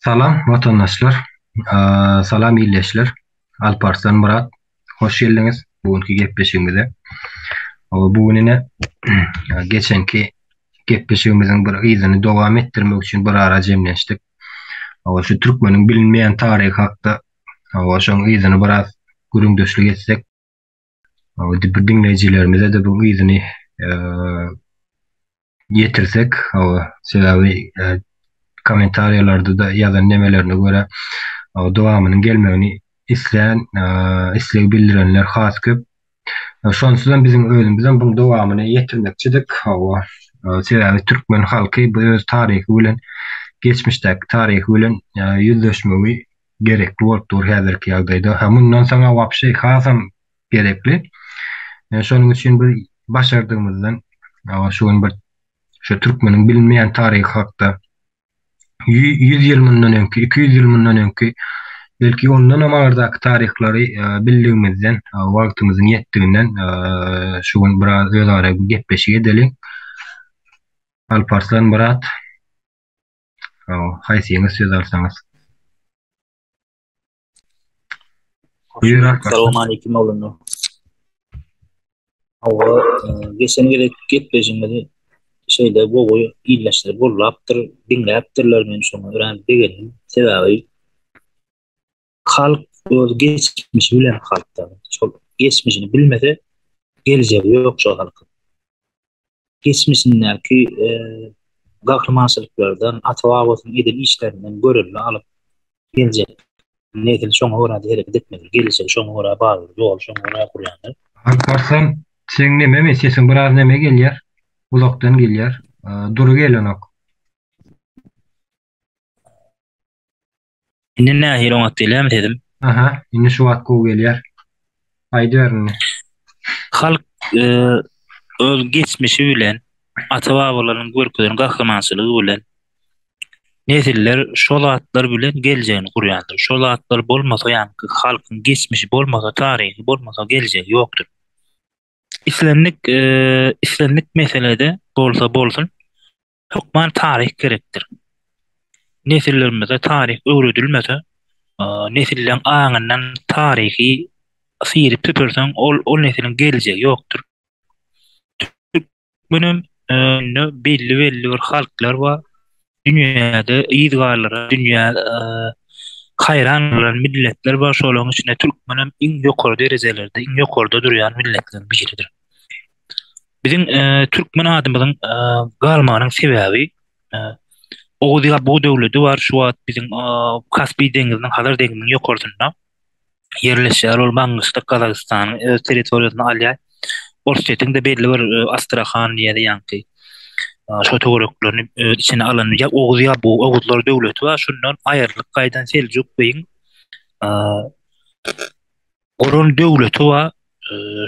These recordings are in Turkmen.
Salam vatandaşlar, salam iyleşler. Alparslan Murat, hoş geldiniz bugünkü gepleşigimize. Bugün ine geçenki gepleşigimizin bir izini devam ettirmek için bir ara jemleşdik. Şu Türkmenin bilinmeyen tarihi hakda şoň izini biraz görüňdeşlik etsek, bir dinleyijilerimize de bu izini yetirsek, sebebi komentaryalarda da yazan nemelerine göre dowamynyň gelmegini isleg bildirenler has köp. Şonsudan bizim özümizden bu dowamyny ýetirmekçidik. Sebebi türkmen halky bu öz taryhy bilen geçmişdäki taryhy bilen ýüzleşmegi gerekli bolupdyr häzirki ýagdaýda. Hem mundan soňra wapşy hasam gerekli. Şonuň üçin bir başardığımızdan şuň bir şu türkmeniň bilinmeýän taryhy hakda 100 ýyl mundan öňki, 200 ýyl mundan öňki belki ondan amardak tarihlary bildigimizden, wagtymyzyň ýetdiginden şuň biraz özara gepleşik edelim. Alparslan Murat, haýsyňyz söz alsaňyz. Buyur Alparslan. Assalamu alaikum oğlum. Hava geçen gerek gepleşmedi şeyde bu boyu iyileştirip bollaptır, dinläpdirler men şoňa öğrenip degenim. Sebebi halk öz geçmişi bilen halkda. Çok geçmişini bilmese gelecegi yok şu halkın. Geçmişindeki gahrmançylyklardan, ata-babasının edil işlerinden görülle alıp gelecek. Netil şoňa öğrenip hareket etmedi. Gelecek şoňa öğrenip bağlı, yol şoňa öğrenip kurýanlar. Alparslan, sen neme meslesin biraz neme gelýär? Ulakdan gelýär. Duru gelenok. Indi nähir oňat dilem dedim. Aha, indi şu wagt gowy gelýär. Aýdy berini. Halk öz geçmişi bilen, ata-babalaryň görkezden gahrmançylygy bilen nesiller şol atlar bilen geljegini kurýandyr. Şol atlar bolmasa ýa-ni halkyň geçmişi bolmasa, taryhy bolmasa geljegi ýokdur. İslendik meselede bolsa bolsun, hukman taryh gerekdir. Nesillerimize taryh öwredilmese, nesilleň aňyndan taryhy sirip tüpersen ol nesilin geljegi ýokdur. Benim belli bir halklar var. Dünyada ýyzgarlara, dünya hayran bolan milletler var. Şolaryň içinde Türkmenim iň ýokary derejelerde, iň ýokarda durýan milletlerden biridir. Bizim Türkmen adymyzyň galmanyň sebebi oğudyga bu döwleti var. Şu wagt bizim Kaspy dengiziniň Hazar dengiziniň ýokarysynda yerleşýär. Ol Mangysty, Kazakstanyň öz territoriýasyna alýar. Orşetiň de belli bir Astrahan ýa-da ýanky şo töwereklerini içine alan ýa oğudyga bu oğudlar döwleti var. Şundan aýyrlyk gaýdan Seljuk beýin Goran döwleti var.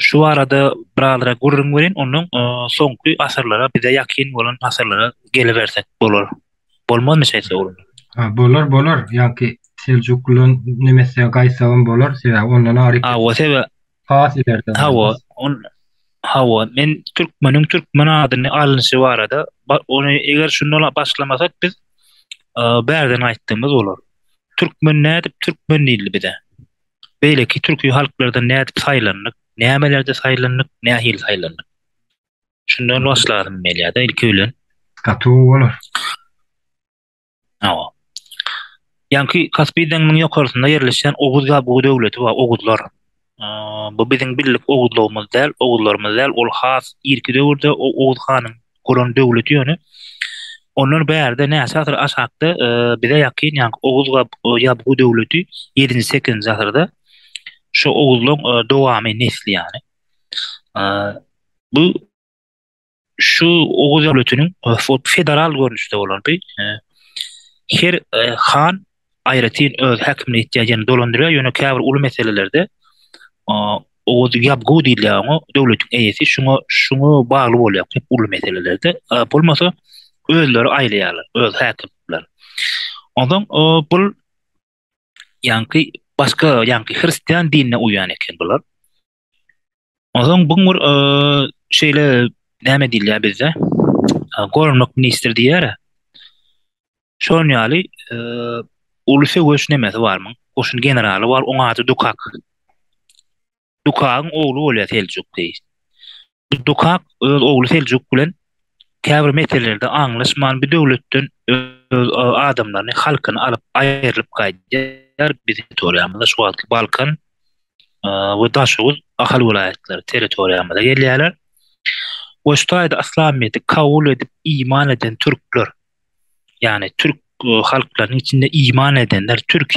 Şu arada biralara gurrun verin, onun soňky asyrlara, bize ýakyn bolan asyrlara geliversek bolar. Bolmazmy şeýle olur? Bolar. Ýa-ki Seljukluň nemese gaýsagan bolar. Sebäbi ondan ary. O sebäbi has ilerden. Men Türkmen adyny alynşy barada, onu eger şundan başlamasak biz bärden aýtdymyz bolar. Türkmen nädip Türkmen dilli bide. Beýleki türkü halklardan nädip saýlandyk, nämelerde saýlandyk, nähil saýlandyk. Şundan başladym melýada ilki bilen. Katu bolar. Ýanky Kaspy deňiň ýokarysynda ýerleşen Oğuzga bu döwleti var, Oğuzlar. Bu bizim billik Oğuzlarymyz däl, Oğuzlarymyz däl, ol has irki döwürde Oğuz hanyň Goran döwleti ýöne. Onlar bärde näçe asy aşakda bize ýakyn, ýa-ni Oğuzga ýa bu döwleti 7-8 asyrda şu Oğuzlaryň dowamy nesli ýani. Bu şu Oğuz döwletiniň federal görnüşde bolan bir her han aýratyn öz häkimlik ýa-ni dolandyrýar ýöne käbir uly meselelerde Oğuz ýapgy diýilýär, döwletiň eýesi şuňa bagly bolýar hep uly meselelerde. Bolmasa özleri aýlaýarlar, öz häkimler. Ondan bul ýanky başga ýanky Hristiýan dinine uýan eken bular. Ondan bu şeýle näme diýilýär bizde? Gornok minister diýär. Şoň ýaly uluse göç nemesi barmyň? Oşun generaly bar, oň ady Dukak. Dukagyň ogly bolýar Seljuk diýil. Bu Dukak öz ogly Seljuk bilen käbir meselelerde aňlaşman bir döwletden öz adamlaryny, halkyny alyp aýrylyp gaýdýar. Bizim territoriýamyzda şu anky Balkan we daşoğuz ahal vilayetleri territoriýamyza gelýärler. Oştaýda Islamiyeti kabul edip iman eden Türkler, yani Türk halklarının içinde iman edenler, Türk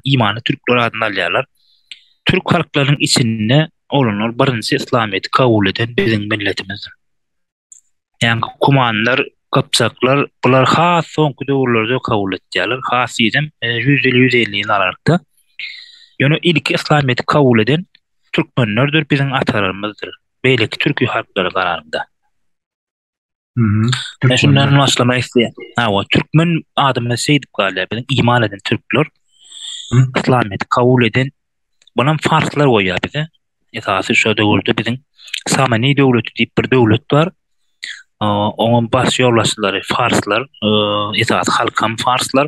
imanı Türkler adını alýarlar. Türk halklarının içinde olanlar birinci İslamiyeti kabul eden bizim milletimiz. Yani kumanlar, kapsaklar, bular has soňky döwürlerde kabul etýärler. Has ýedim 150 ýyl Yani ilk İslamiyeti kabul eden Türkmenlerdir, bizim atalarımızdır. Beýleki Türk halkları gararynda. Ben şundan başlamak istedim. Türkmen adamına seydip galya, bizim iman eden Türkler, İslamiyeti kabul eden, bunun farslar goýar bize. Esasy şu döwürde bizim Samani döwleti diýip bir döwlet bar. Onun baş ýolbaşçylary farslar, esasy halkam farslar.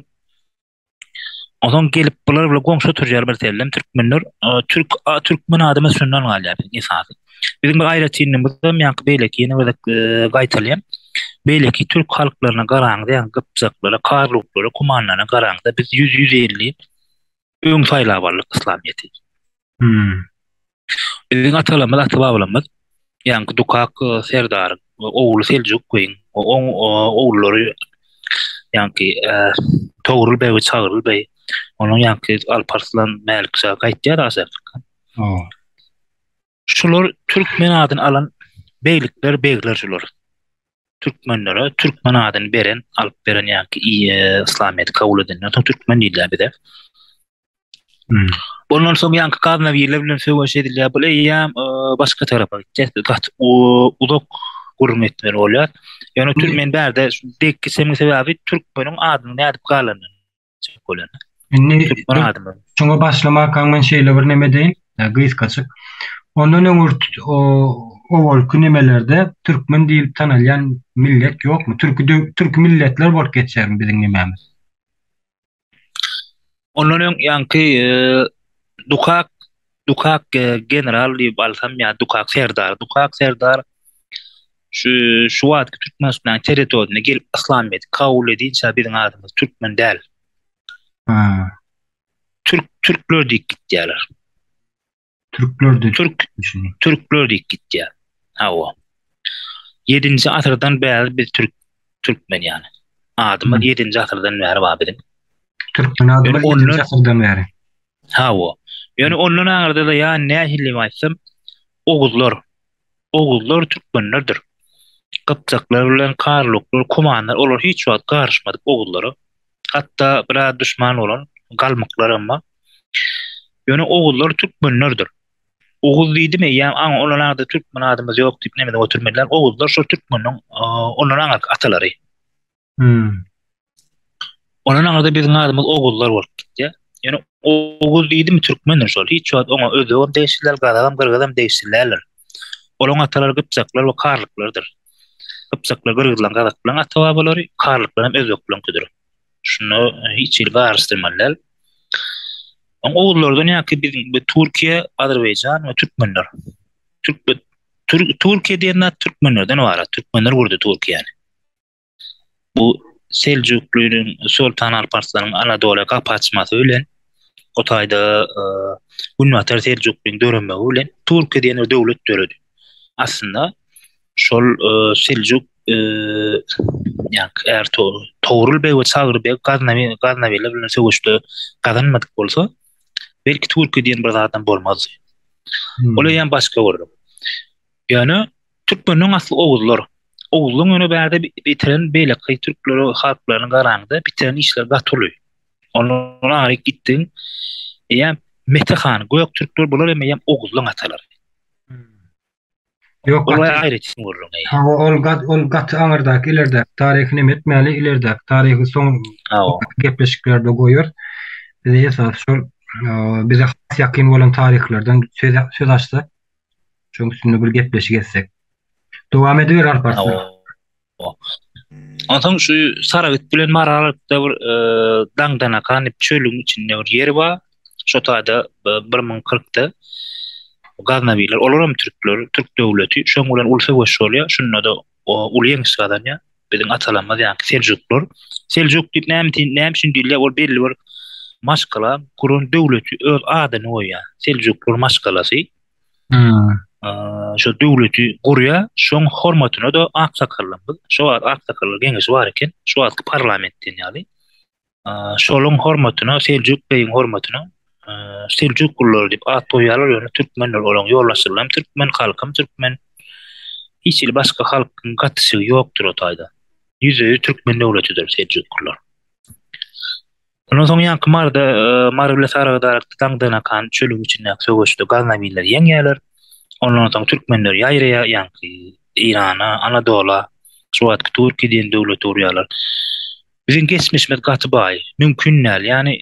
Odan gelip bular bilen goňşa turýar bir tellem türkmenler, türkmen adamy şundan galýar esasy. Bizim bir aýra çynymyz da ýa-ni beýleki ýene bir gaýtalýan. Beýleki türk halklaryna garaňda, ýa-ni gypçaklara, karluklara, kumanlara garaňda biz 100-150 öň saýla barlyk İslamiyeti. Bizim atalarymyz, ata-babalarymyz, ýa-ni Dukak Serdar, ogly Seljuk goýun, oglary ýa-ni Togrul bey we Çagyrly bey, onun ýa-ni Alparslan Mälikşah gaýtýar aşaky. Şular türkmen adyny alan beýlikler şular. Türkmenlere türkmen adyny beren, alyp beren ýa-ni İslamiyet kabul edenler türkmen diýilýär bide. Ondan soň ýa-ni Gaznawiler bilen söwüş edilýär. Bu ýa başga tarapa gitdi. Uzak gurmetler bolýar. Ýöne türkmen berde dekki sebebi türkmeniň adyny nädip galanyn. Bolýar. Türkmen adyny. Şoňa başlamak men şeýle bir neme deýin, gyzgaçyk. Ondan öňür o bolky nemelerde türkmen diýip tanalýan millet ýokmu? Türk milletler bolup geçýär biziň nememiz. Onların ýa-ni Dukak general diýip alsam ýa Dukak Serdar şu wagtky Türkmenistan territoriýasyna gelip İslamiyet kabul edinçe biziň adymyz türkmen däl. Türkler diýip gitýärler. Türkler diýip gitýär. Hawa. 7-nji asyrdan bäri biz türkmen ýani. Adymyz 7-nji asyrdan bäri bar biziň. Türkmen adymyz 7-nji asyrdan bäri. Hawa. Yani onun ağırda da ya ne hillimaysam Oğuzlar Türkmenlerdir. Kıpçaklar bilen Karluklar, Kumanlar olar hiç wagt garşmadyk Oğuzlara. Hatta biraz düşman olan galmyklar ama yani Oğuzlar Türkmenlerdir. Oğuz diýdimi ýa onlarda Türkmen adymyz ýok diýip nemede oturmadylar. Oğuzlar şu Türkmeniň onlara atalary. Onun ağırda bizim adymyz Oğuzlar bolup gitdi. Yani Oğuz diýdimi Türkmenler şol hiç wagt oňa özegem deýşirler, gyrgazam deýşirler. Olaň atalary Gypçaklar we Karluklardyr. Gypçaklar gyrgyzlan gazak bilen ata-babalary, Karluklar hem özek bilen ködür. Şunu hiç il garşdyrmalar. Oğuzlardan ýa-ki bizim Türkiýe, Azerbaýjan we Türkmenler. Türkiýe diýende Türkmenlerden bar. Türkmenler gurdy Türkiýany. Bu Seljukluların Sultan Alparslan'ın Anadolu'ya kapı açması öyle. O tayda Ünvatar Seljuklu'nun dönemi öyle. Türkiye diyen devlet dörüdü. Aslında şol Seljuk yani eğer Togrul bey ve Çagyrly bey Gaznawiler bilen söwüşde kazanmadyk bolsa belki Türkiye diyen bir zaten bolmaz. Ola ýa başga bolur. Yani Türkmeniň asly Oğuzluň öňe bärde bitiren beýleki türkleri halklarynyň garaňda bitiren işler gatulýar. Onlara aryk gitdiň. Ýa Metehan goýak türkler bolar hem Oğuzluň atalary. Ýok, aýry çyn bolýar. Ol gat aňyrdaky ilerde taryhyny etmeli ilerde taryhy soň gepleşiklerde goýar. Bize esas şol bize has ýakyn bolan taryhlardan söz açdy. Şoň üstünde bir gepleşik etsek. Dowam ediyor Alparslan. Ondan şu Saragıt bilen Maralıkda bir dangdana kanıp çölüň içinde bir ýeri bar. Şo taýda 1040'da Gaznaviler, olaram Türkler, Türk döwleti şoň bilen ulsa goşulýar. Şunda da ulyň sıradan ya biziň atalanma ýa-ni Seljuklar. Seljuk diýip näme üçin diýilýär? Ol belli bir maşgala, kurun döwleti öz adyny goýýar. Seljuklar maşgalasy. Hmm. Şo döwleti gurýar, şoň hormatyna da aksakallar. Şo aksakallar geňesi bar eken, şo alky parlamentden ýaly. Şolun hormatyna, Seljuk beýiň hormatyna Seljukullar diýip at goýýarlar, ýöne türkmenler olan ýollaşylan türkmen halkym, türkmen hiç il başga halkyň gatysy ýokdur o taýda. Ýüzü türkmen döwletidir Seljukullar. Ondan soň ýa Marda Marwle Saragdarakda taňdyna kan çölüň içinde sögüşdi Gaznaviler ýeňýärler. Ondan soň türkmenler ýaýraya ýa-ni Irana, Anadolu, Şuwat Türkiýe diýen döwlet urýarlar. Bizim geçmişimiz gaty baý. Mümkin näl. Yani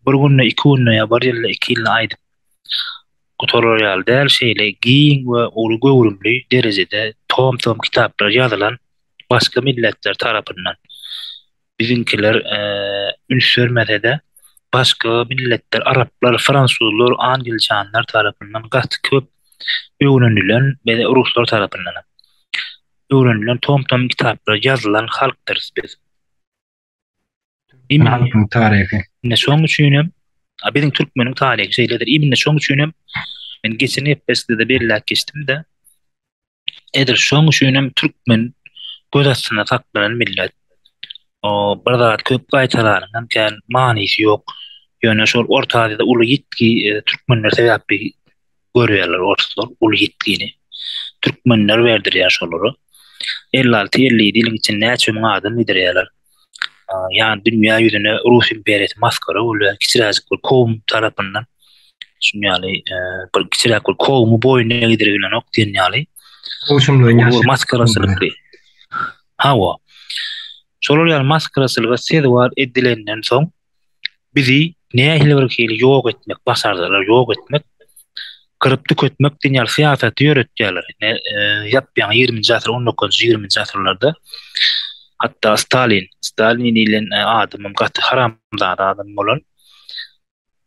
bir günne, iki günne ya bir ýylda, iki ýylda aýdyp gutorýar däl şeýle giň we uly göwrümli derejede tom kitaplar ýazylan başga milletler tarapyndan bizimkiler ünsürmede de başga milletler, Araplar, Fransuzlar, Angilçanlar tarapyndan gaty köp öwrenilen we Ruslar tarapyndan öwrenilen tom kitaplar ýazylan halkdyr biz. Halkın tarihi. Ne şoň üçinem biziň türkmeniň tarihi şeýledir. Imine şoň üçinem men geçen hepsinde de belläp geçdim de edir şoň üçinem türkmen göz astyna taklanan millet. O bir zat köp gaýtalaryndan kän manysy ýok. Ýöne şol orta asyada uly gitki türkmenler sebäpli görýärler ortalar uly gitgini. Türkmenler berdirýär şolary. 56-50 ýylyň içinde näçe müň adam bidirýärler. Yani dünya yüzüne Rus imperiyeti maskara oluyor. Kisirazık bir kovum tarafından şunyalı bir kisirazık bir kovumu boyuna gidirebilen ok dinyalı. Oluşumluğun maskarasılıklı. Hava. Şololyan maskarasılığı sed var edilenden son bizi neye hilverkeyle yok etmek, basardalar yok etmek, kırıp tüketmek dinyalı siyaseti yöretýärler. Yapyan 20. asır, 19. 20. asırlarda hatta Stalin ile adamım gaty haramzat adam bolan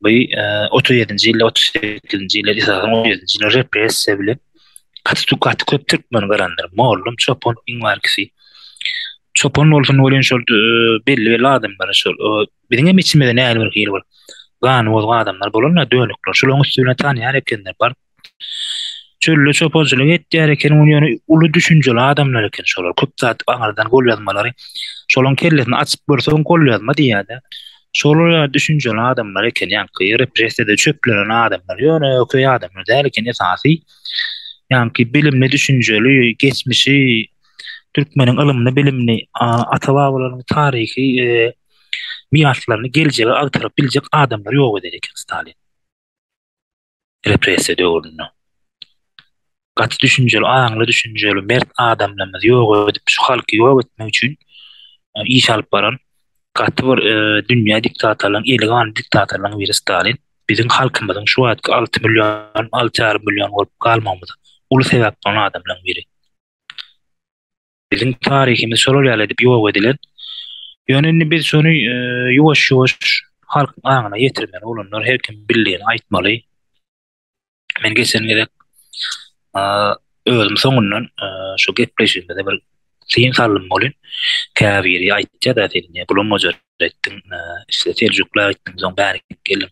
bu 37-nji ýyl 38-nji ýyl 17-nji ýyl repressiýa bilen gaty köp türkmen garandyr. Mollum çopon iňwarkysy. Çopon bolsun bolan şol belli adamlar şol biziň içimizde näme bir ýyl bar. Gan bolgan adamlar bolanlar dönükler. Şolaryň üstüne tanýar ekenler bar. Çölle çoponçylyk etýär eken ony uly düşünjeli adamlar eken şolar. Köp zat aňardan gol ýazmalary. Şolaryň kellesini açyp görseň gol ýazma diýýär. Şolar düşünjeli adamlar eken ýa-ni repressiýede çöplenen adamlar. Ýöne köý adamlar däl eken esasy. Ýa-ni bilimli düşünjeli, geçmişi, türkmeniň ilmini, bilimini, ata-babalaryň taryhy, miraslaryny geljege agtaryp biljek adamlar ýok eder eken Stalin. Repressiýa döwründe. Gaty düşünjeli, aňly düşünjeli, mert adamlarymyz ýok edip şu halky ýok etmek üçin iş alyp baran gaty bir dünýä diktatorlaryň, iligan diktatorlaryň biri Stalin. Biziň halkymyzyň şu wagtky 6 milyon, 6,5 milyon bolup galmamyzy uly sebäp bolan adamlaryň biri. Biziň taryhymyz şol ýaly edip ýok edilen. Ýöne biz şonu ýuwaş-ýuwaş halkyň aňyna ýetirmeli bolanlar her kim bilýän aýtmaly. Men geçen gerek özüm soňundan şu gepleşiginde bir syn sallym bolyn. Käbiri aýtja da diýilýär. Bulan mojar etdim. İşte Seljuklar etdim. Soň bäri gelim.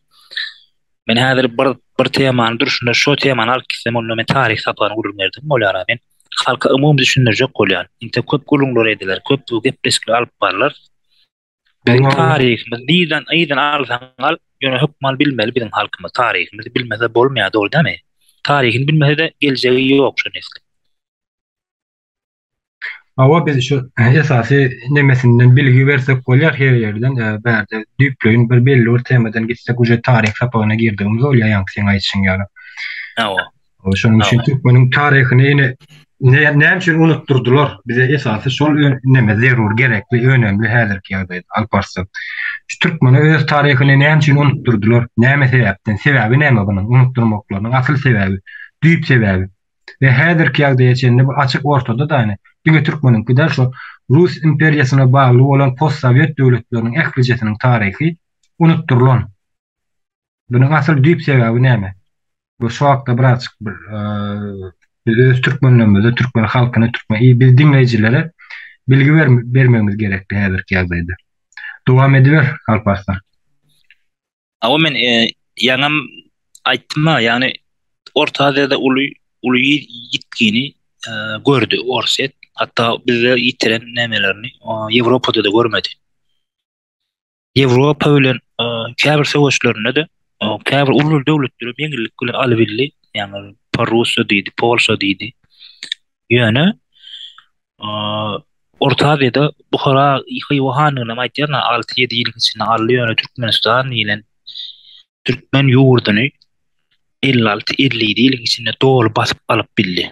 Men häzir bir temany durşunda şu temany alyp gitsem onu men taryh sapany gurulmerdim. Olara men halka umum düşündirjek bolýan. Inte köp gurulňlar ediler. Köp gepleşikler alyp barlar. Bizim taryhymyz diýden alsaň al, ýöne hökmal bilmeli biziň halkymyz taryhymyzy bilmese bolmaýar, dogry dämi? Taryhyny bilmese de geljegi ýok şu nesli. Ama biz şu esasy nemesinden bilgi versek bolýar her ýerden bärde düýpleýin bir belli bir temadan gitsek uje taryh sapagyna girdigimiz bolýar ýa-ni sen aýtşyň ýaly. O şonuň üçin türkmeniň taryhyny näme üçin unutturdular? Bize esasy şol neme zerur, gerekli, önemli häzirki ýagdaýda alparsy. Şu türkmeni öz taryhyny näme üçin unutturdular? Näme sebäpden? Sebäbi näme bunyň unutturmaklarynyň asyl sebäbi, düýp sebäbi. Ve häzirki ýagdaýa çeninde bu açyk ortada da ýani. Diňe türkmeniň gidär şu Rus imperiýasyna bagly bolan postsovet döwletleriniň eklijetiniň taryhy unutturulan. Bunyň asl düýp sebäbi näme? Bu şu hakda birazçyk biz öz türkmenlerimize, türkmen halkyna, türkmen biz dinleýijilere bilgi bermemiz gerekli häzirki ýagdaýda. Dowam ediber Alparslan. Ama men ýaňam aýtdyma, ýani Orta Aziýada uly ýitgini gördü Orset. Hatta bizde ýitiren nämelerini Ýewropada da görmedi. Ýewropa bilen käbir söwüşlerinde de käbir ulul döwletler ýeňillik bilen aly bildi. Ýani Prussia diýdi, Polşa diýdi. Ýöne Orta Aziýada Buhara ýyhywahanyna maýtýarna 6-7 ýyl içinde ally ýöne Türkmenistan bilen Türkmen ýurduny 56-50 ýyl içinde dolu basyp alyp bildi.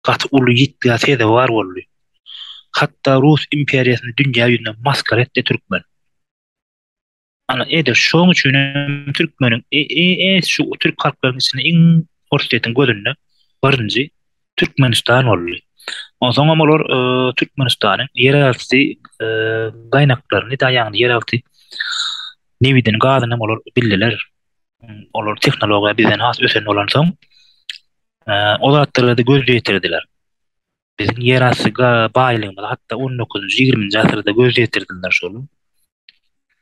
Gat uly ýitgäse de bar boldy. Hatta Rus imperiýasyny dünýä ýüzünde maskara etdi Türkmen. Ana eder şoň üçin Türkmeniň şu Türk halklarynyň içinde iň ortadan gözünde birinji Türkmenistan boldy. Onsoň olar Türkmenistanyň ýeralty gaýnaklaryny da ýagny ýeralty nebiden gazyny olar bildiler. Olar tehnologiýa bizden has ösen bolan soň o zatlara da göz ýetirdiler. Bizim ýerasty baýlygymyz hatda 19-20 asyrda göz ýetirdiler şolu.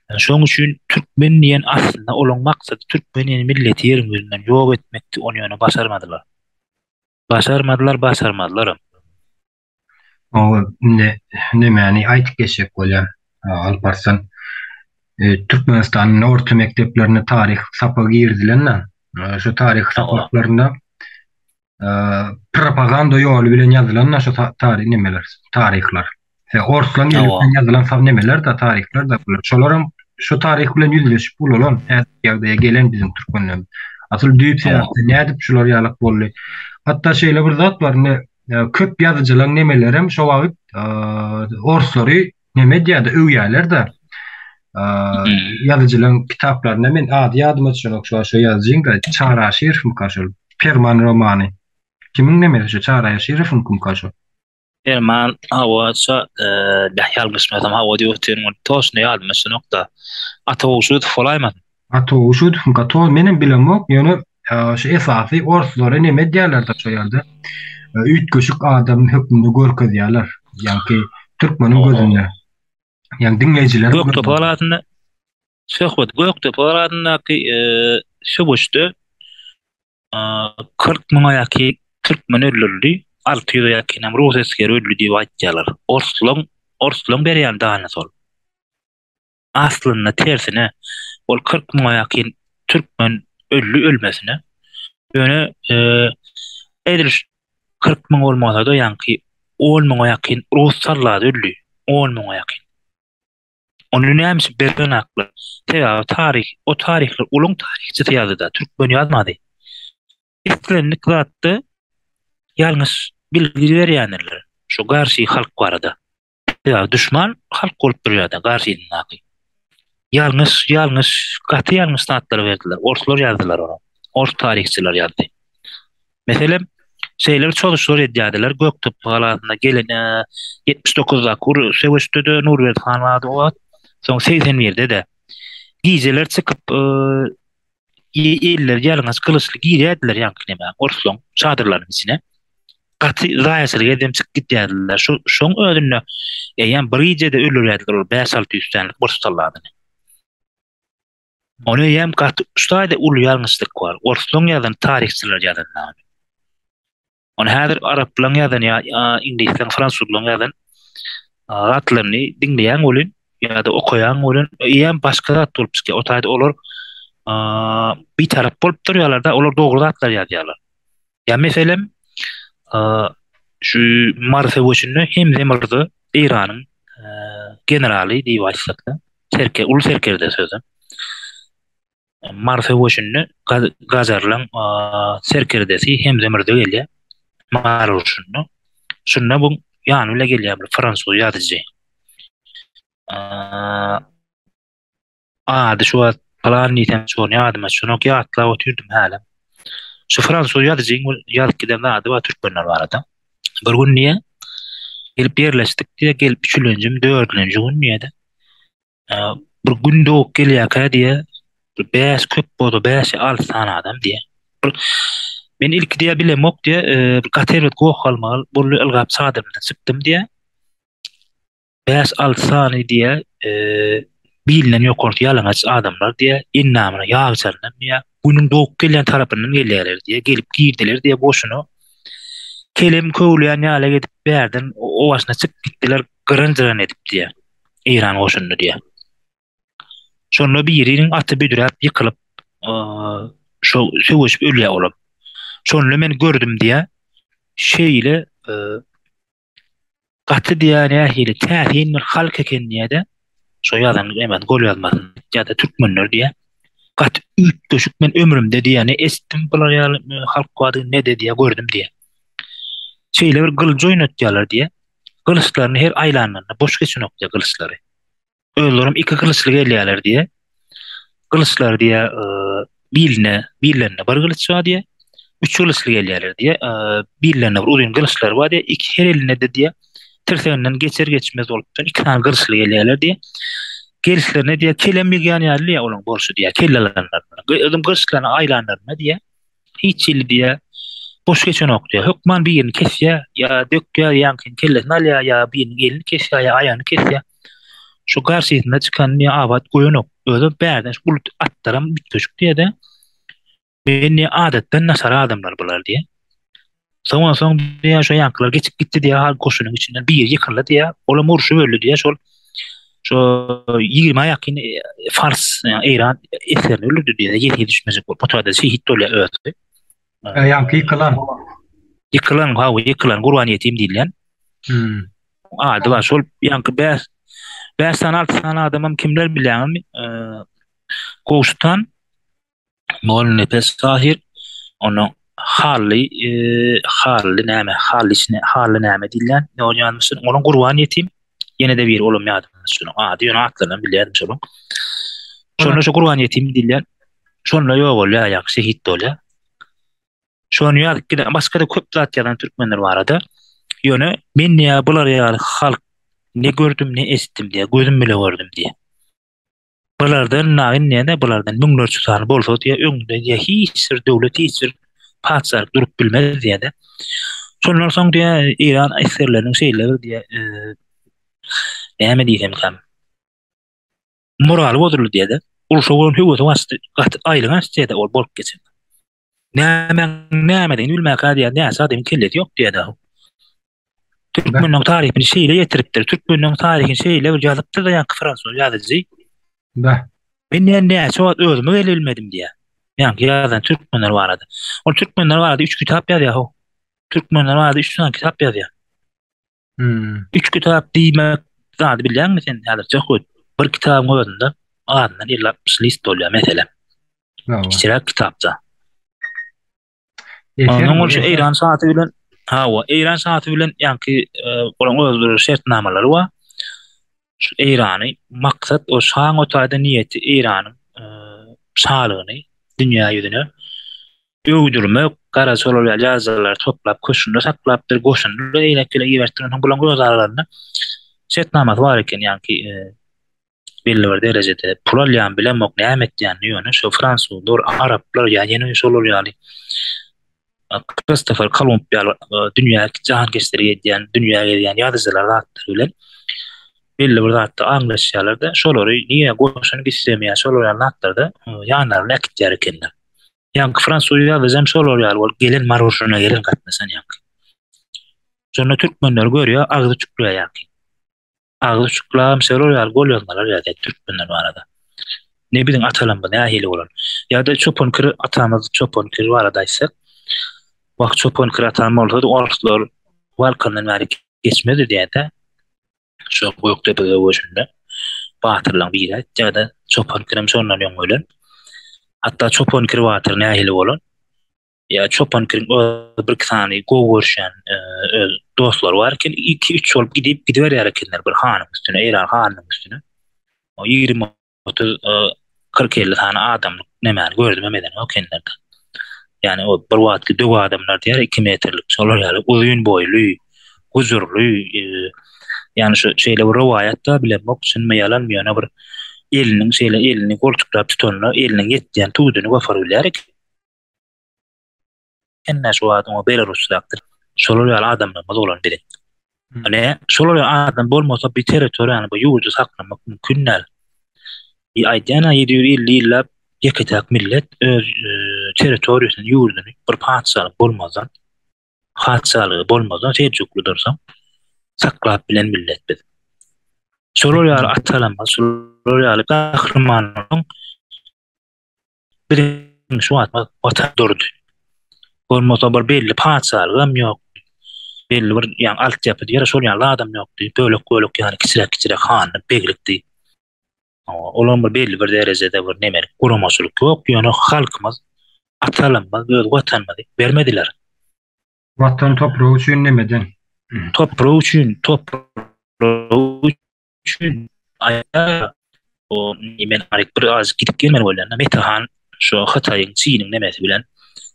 Şoň üçin Türkmen diýen aslynda olaň maksady Türkmeniň milleti ýerinden ýok etmekdi, onu ýöne başarmadylar. Başarmadylar. O ne mani aýtyp geçek bolýar Alparslan. Türkmenistanyň orta mekdeplerine tarih sapagy girdiler. Şu tarih sapaklarynda propaganda ýoly bilen ýazylan şu tarih nemeler, tarihler. Orslan ýazylan sap nemeler da tarihler da bular. Şolaryň şu tarih bilen ýüzleşip bolan ýagdaýa gelen bizim türkmenler. Asyl düýp sebäpde nädip şular ýalyk boldy. Hatta şeýle bir zat bar, köp ýazyjylaryň nemeler hem şo wagt orslary neme diýdi, öwýärler da. Ýazyjylaryň kitaplarynda men ady ýadyma düşenok şu ýazyjyň da Çara Şerifim kaşul, Ferman romany. Kimiň nemesi şu Çara Şerifim kim kaşul? Ferman awasa da ýalgysmazam hawa diýýär, tosny ýalmasa nokta. Atawşud folaýman. Atawşud hunka to menen bilemok, ýöne şu esasy orslary neme diýerler da şu ýerde. Üýtgeşik adam hökmünde görkezýärler. Ýani türkmeniň gözünde. Ýani dinleýijiler Göktöp alatynda söhbet Göktöp alatyndaky şu boşda 40 000 ýaky türkmen öldürdi. 600 ýaky Rus eskeri öldürdi diýip aýtýarlar. Orslon berýän dana sol. Aslynda tersine ol 40 000 ýaky türkmen ölmesine ýöne edil 40 000 bolmasa da ýanky 10 000 ýaky Ruslar öldü. 10 000 ýaky. Onu näme bergen akly. O tarihler ulun tarihçi ýazyda türkmen ýazmady. İstlenlik zatdy ýalňyş bilgi berýänler. Şu garşy halk barada. Düşman halk bolup durýardy garşynaky. Ýalňyş gaty ýalňyş sanatlar berdiler. Orslar ýazdylar onu. Ors tarihçiler ýazdy. Meselem şeyler çalışýar edýärdiler. Göktöp palatynda gelen 79-da kur söwüşde Nurberk han wady o. Soň 81-de de gijeler çykyp ýerler ýalňyş kılıçly giýerdiler ýanky näme. Orslon çadırlaryň içine gaty zaýasylyk edem çykyp gitýärdiler. Şoň ödünne ýani bir gijede ölürýärdiler 5-600 tane borstallardan. Onu ýam gaty ustada uly ýalňyşlyk bar. Orslon ýazan tarihçiler ýazanlar. Onu häzir arap bilen ýazan ýa ingilis bilen fransuz bilen ýazan atlaryny dinleýän bolun ýa-da okuyan bolun ýa başga zat bolup çyky. O taýda olar bir tarap bolup durýarlar da olar dogry zatlar ýazýarlar. Ya meselem şu Marsewişini hem zemirdi İran'ın generali diýip aýtsak ulu serkerde sözüm. Marsewişini gazarlan serkerdesi hem zemirde gelýär. Maruşunu. Şunda bu ýany bile gelýär bir fransuz ýazyjy. Ady şu falan niýtem şonu ýadyma şunu ýatlap oturdum hälem. Şu fransuz ýazyjyň ýazyp giden ady bar türkmenler barada. Bir gün niýe gelip yerleşdik diye gelip üçüncü, dördüncü gün niyede. Bir gün doğup gelýär diye beş köp bodu, beş al sana adam diye. Men ilk diye bilemok diye bir katerit goh almalı. Bunu ılgap sadımdan sıktım diye. Beş al sani diye bilen yok orta yalangıç adamlar diye innamına yağcarlar diye. Bunun doğup gelen tarafından gelirler diye. Gelip girdiler diye boşunu. Kelim köwlüýän ýaly gidip berden o başına çık gittiler gırındıran edip diye. İran oşundu diye. Sonra bir yerinin atı büdüräp yıkılıp şu söwüşip ölýär olam. Sonra men gördüm diye şeyle gaty diýen ähli tähin bir halk eken diýede şo ýazan emen gol ýazmasyn ýa-da türkmenler diye gaty üç döşük men ömrümde diýeni estim bular ýaly halk wady ne de diye gördüm diye. Şeyle bir gılç oýnatýarlar diye. Gılıçlaryny her aýlanlarynda boş geçenok diye gılıçlary. Öýlerim iki gılıçly gelýärler diye. Gılıçlar diye birlerine bir gılıç var diye. Üç gılıçlı gelýärler diye. Birlerine bir uzun gılıçlar var diye. İki her eline de diye. Tirseginden geçer geçmez olupdan iki tane gılıçlı gelýärler diye. Gelişlerine diye kelemi ýany ýa olan bolşy diye. Kellelerler. Adam gılıçlaryny aýlanlarına diye. Hiç ili diye. Boş geçen ok diye. Hükman bir yerini kesýär ya dökýär ýa-ni kellesini alýar ya bir yerini elini kesýär ya aýanyny kesýär. Şu garşysynda çykan ne abat goýanok. Özüm bärden şu bulut atlaram bitköşük diye de beni adatdan nasara adamlar bular diye. Soň diye şu ýankylar geçip gitdi diye har goşunyň içinden bir ýer ýykyldy diye. Olam urşup öldü diye şu 20 ýakyn Fars İran eslerini öldürdi diye ýeti düşmezek bol. Potada şehit bolýar öldü. Ýanky yıkılan. Yıkılan Gurban ýetim diýilen. Ady var şol ýanky beş tane altı tane adamım kimler bilýärmi? Koğuştan Moğol Nefes Sahir onu Halli näme diýilen ne oýanmysyn onun Gurban ýetim ýene de bir olum ýadymy ady ýöne atlanan bilýärdim şol. Şonu şu Gurban ýetim diýilen şonla ýok bolýar ýa şehit bolýar. Şonu ýadyp giden başga da köp zat ýazan türkmenler barada. Ýöne men ýa bular ýaly halk ne gördüm ne esittim diye gözüm bile gördüm diye. Bulardan näin näde bulardan müňlerçe sany bolsa diye öňde diye hiç bir döwlet hiç bir padşah durup bilmez diye de. Şondan soň diye İran eserleriniň şeýleri diye näme diýsem kam. Moral bozuldy diye de. Ulşawyň höwesi wastı aýlyň diye de ol bolup geçen. Näme diýen bilmäkä diye näse adam kelleti ýok diye de. Türkmenliň taryhyny şeýle ýetiripdir. Türkmenliň taryhyny şeýle bir ýazypdyr da ýa-ni fransuz ýazyjy. Da. Men näçe wagt özüme bilmedim diye. Ýa-ni ýazan türkmenler barady. O türkmenler barady 3 kitap ýazýar. Türkmenler barady 3 tane kitap ýazýar. 3 kitap diýmek zady bilýärmi sen? Häzir çok bir kitabyň özünde adydan 50-60 list bolýar meselem. Kiçirek kitapda. Onun şu İran saati bilen İran saati bilen ýanky olan özleri şertnamalary var. Şu İrany maksat o şaň otayda niýeti İranyň şalygyny dünýä ýüzüne öwdürmek, gara soralar ýazylar toplap köşünde saklapdyr, goşundy eýlekle ýertirän bulan gözarlaryny şertnamasy bar eken ýanky belli bir derejede pul alýan bilen mok näme etýän ýöne şu fransuzlar, araplar ýa ýene şolar ýaly Christopher Columb dünýä jahan geçirýän dünýäge ýan ýazyjylar zatlar bilen belli bir zatda anlaşýarlarda şolary niýe goşuny geçirmeýär şolary zatlarda ýanlaryny ekitýär ekenler. Ýanky fransuz ýazyjam şolary ýaly gelen maroşuna gelen gatnaşan ýanky. Şonu türkmenler görýär, agzy çuklar ýanky. Agzy çuklar şolary ýaly gol ýazmalar ýa-da türkmenler barada. Ne bilen atalan bu nähili bolan. Ýa-da çopon kir atamyz çopon kir baradaýsa wagt çopon kir atam bolsa ortlar walkandan bäri geçmedi diýe-de şu goýukda goşunda batyrlaň biri ýa-da çopon kirim şondan ýoň ölen. Hatta çopon kir watyr nähili bolan. Ya çopon kirim bir sany goýurşan dostlar barken 2-3 olup gidiberýär ekenler bir hanyň üstüne, İran hanyň üstüne. O 20 30 40-50 tane adam näme gördüm emeden o kenlerde. Yani o bir wagtky döw adamlar diýer 2 metrlik şolar ýaly uzun boýly huzurly yani şu şeyle bir riwayatta bilen moksun yalan mı yana bir elinin şeyle elini koltuklap tutanla elinin yetdiğen tuğdunu gafarılarak enne şu adam o Belarus'taktır. Şolary adamlar olan biri. Hani şolary adam bolmasa bir territoriýany bu ýurdu saklamak mümkün näl. Aýdana 750 ýyllap ýeketäk millet öz territoriýasyny ýurduny bir paçalyk bolmazdan, hatçalygy bolmazdan sebjukly dursa saklap bilen millet biz. Şolary atalanma, şolary gahrymanyň birini şu atma ata durdy. Bolmasa bir belli paçalygam ýok. Belli bir ýa altyapy diýer şol ýaly adam ýokdy. Bölek ýani kiçirek hany beglikdi. Olan bir belli bir derejede bir nemelik guramaçylyk ýok. Ýani halkymyz atalanma, öz watanmy bermediler. Vatan toprağı üçin nemeden? Toprağı üçin aýa o men aryk bir az gidip gelmeli bolýan. Metahan şu Hataýyň çynyň nemesi bilen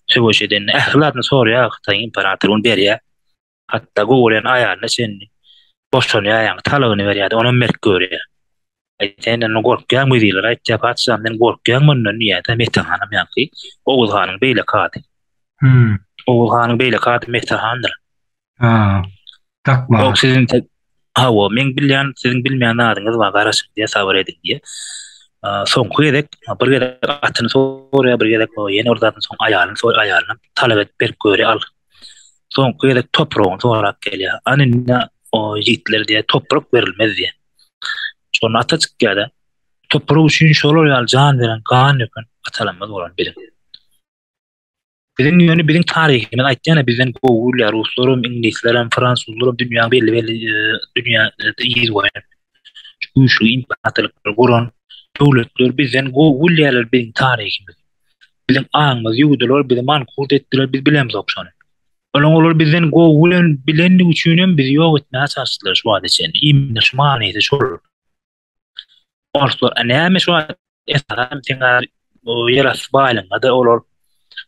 söwüşeden ählatny sorýa Hataýyň imperatoryny berýär. Hatta goýulan aýalyna sen boşanýaň talagyny berýär. Ona merk görýär. Aýtenden gorkýan mı diýler? Aýtja paçamdan gorkýan mundan niýete Metahanam ýa-ki Oğuzhanyň beýle kady. Oğuzhanyň beýle kady Metahandyr. Takma. O sizin hawa men bilýän, sizin bilmeýän adyňyz bar garaşyk diýe sabar edin diýe. Soňky edek, bir gerek atyny sorýar, bir gerek o ýene ordan soň aýalyny talap et berip görýär al. Soňky edek topragyny sorak gelýär. Anyna o ýigitler diýe toprak berilmez diýe. Şonu ataçyk geldi. Toprağı üçin şolary ýaly jan beren, gan ýöken atalanmaz bolan bilim. Bizim ýöne biziň taryhymy aýtdyna bizden gowullar, ruslarym, inglizlerem, fransuzlarym dünýä belli dünýäde ýer goýan. Şu imparatorluklar goran döwletler bizden gowullar biziň taryhymy. Biziň aňymyz ýuwdylar, bizi mankur etdiler, biz bilemiz okşany. Olar bizden gowulan bilenlik üçin biz ýok etmäge çarşdylar şu wagt içinde. Imni şu manydy şol. Orslar näme şu esasam teňär o ýeras baýlanyňda olar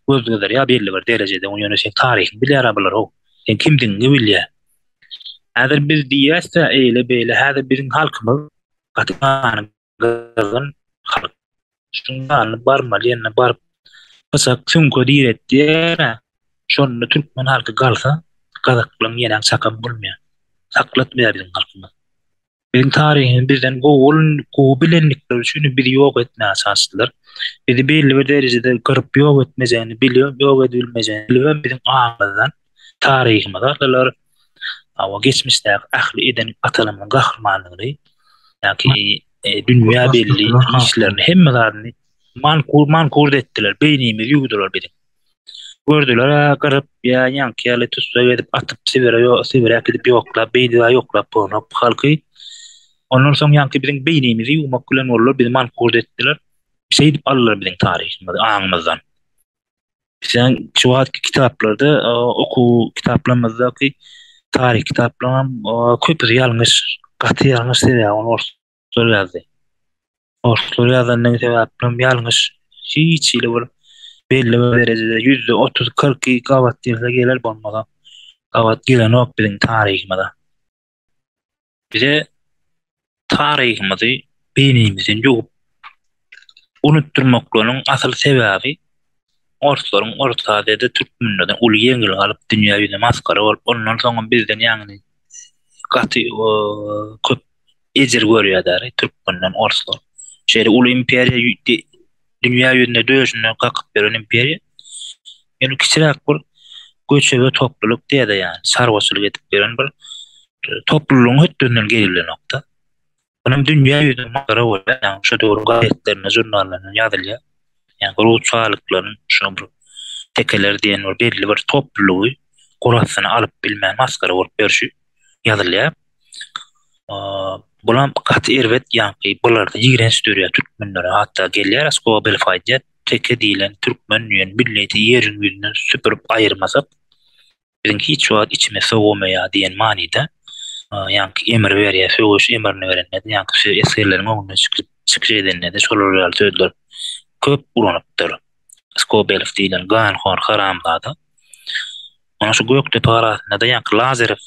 gözler ya belli bir derejede onu ýöne sen taryhyny bilýär bular o. Sen kimdiňi bilýär. Häzir biz diýäsde eýle beýle häzir biziň halkymyz gatanyň gazyn halk. Şundan barmalýan bar pasak şunko diýetdi. Şonu türkmen halky galsa gazaklaryň ýene sakam bolmaýar. Saklatmaýar biziň halkymyz. Biziň taryhyny bizden gowy bilenlikler üçin bir ýok etmäge çarşdylar. Bizi belli bir derejede gyryp ýok etmejäni bilýär, ýok edilmejäni bilýär. Biziň aňymyzdan taryhymyzdalar awa geçmişde ahli eden atalamyň gahrmanlygy ýa-ki dünýä belli işlerini hemmelerini mankur etdiler. Beýnimiz ýugdular biziň. Gördüler, garip ya yank ýaly tutsa edip atyp sebere gidip ýoklap, beýdä ýoklap bunu halky. Ondan soň yanky biziň beýnimizi ýumak bilen bollar, bizi mankur etdiler. Şey dip allar biziň taryhymyzy aňymyzdan. Sen şu wagtky kitaplarda oku kitaplarymyzdaky taryh kitaplarym köp ýalňyş, gaty ýalňyş diýär, onu orslar ýazdy. Orslar ýazandan sebäplen ýalňyş hiç ýyly bir belli bir derejede %30-40 gawat diýilse geler bolmadan. Gawat gelen ok biziň taryhymyza. Bize taryhymyzy beýnimizden ýugup unutturmaklaryň asal sebäbi orslaryň ortadada türkmenlerden uly ýeňil alyp dünýä ýüzüne maskara bolup ondan soň bizden ýagny gaty köp ejir görýärler türkmenler orslar. Şeýle uly imperiýa dünýä ýüzüne döşüne gakyp beren imperiýa. Ýani kiçiräk bir göçebe topluluk diýär ýani sarwaçylyk edip beren bir toplulugyň hötdünden gelýän nokta. Bunun dünýä ýüzüne maskara bolýar. Ýani şu döwrüň gazetlerine, jurnallarına ýazylýar. Yani ruhçalıkların şu tekeler diyen o belli bir topluluğu kurasını alıp bilmeyen maskara olup berşi yazılıyor. Bulan katı ervet yankı bularda yiğrenç dörüyor Türkmenlere hatta gelýär asko belfayca teke diýilen Türkmen milleti yerin yüzünden süpürüp ayırmasak bizim hiç o içime soğumaya diyen manida yankı emir veriyor söğüş emirini verenler yankı şu eserlerin onunla çıkış edenler de şolary söýdiler. Köp ulanıpdyr. Skobelov diýilen gan hor haramlady. Ona şu Göktepe arasynda da ýa-ki Lazarew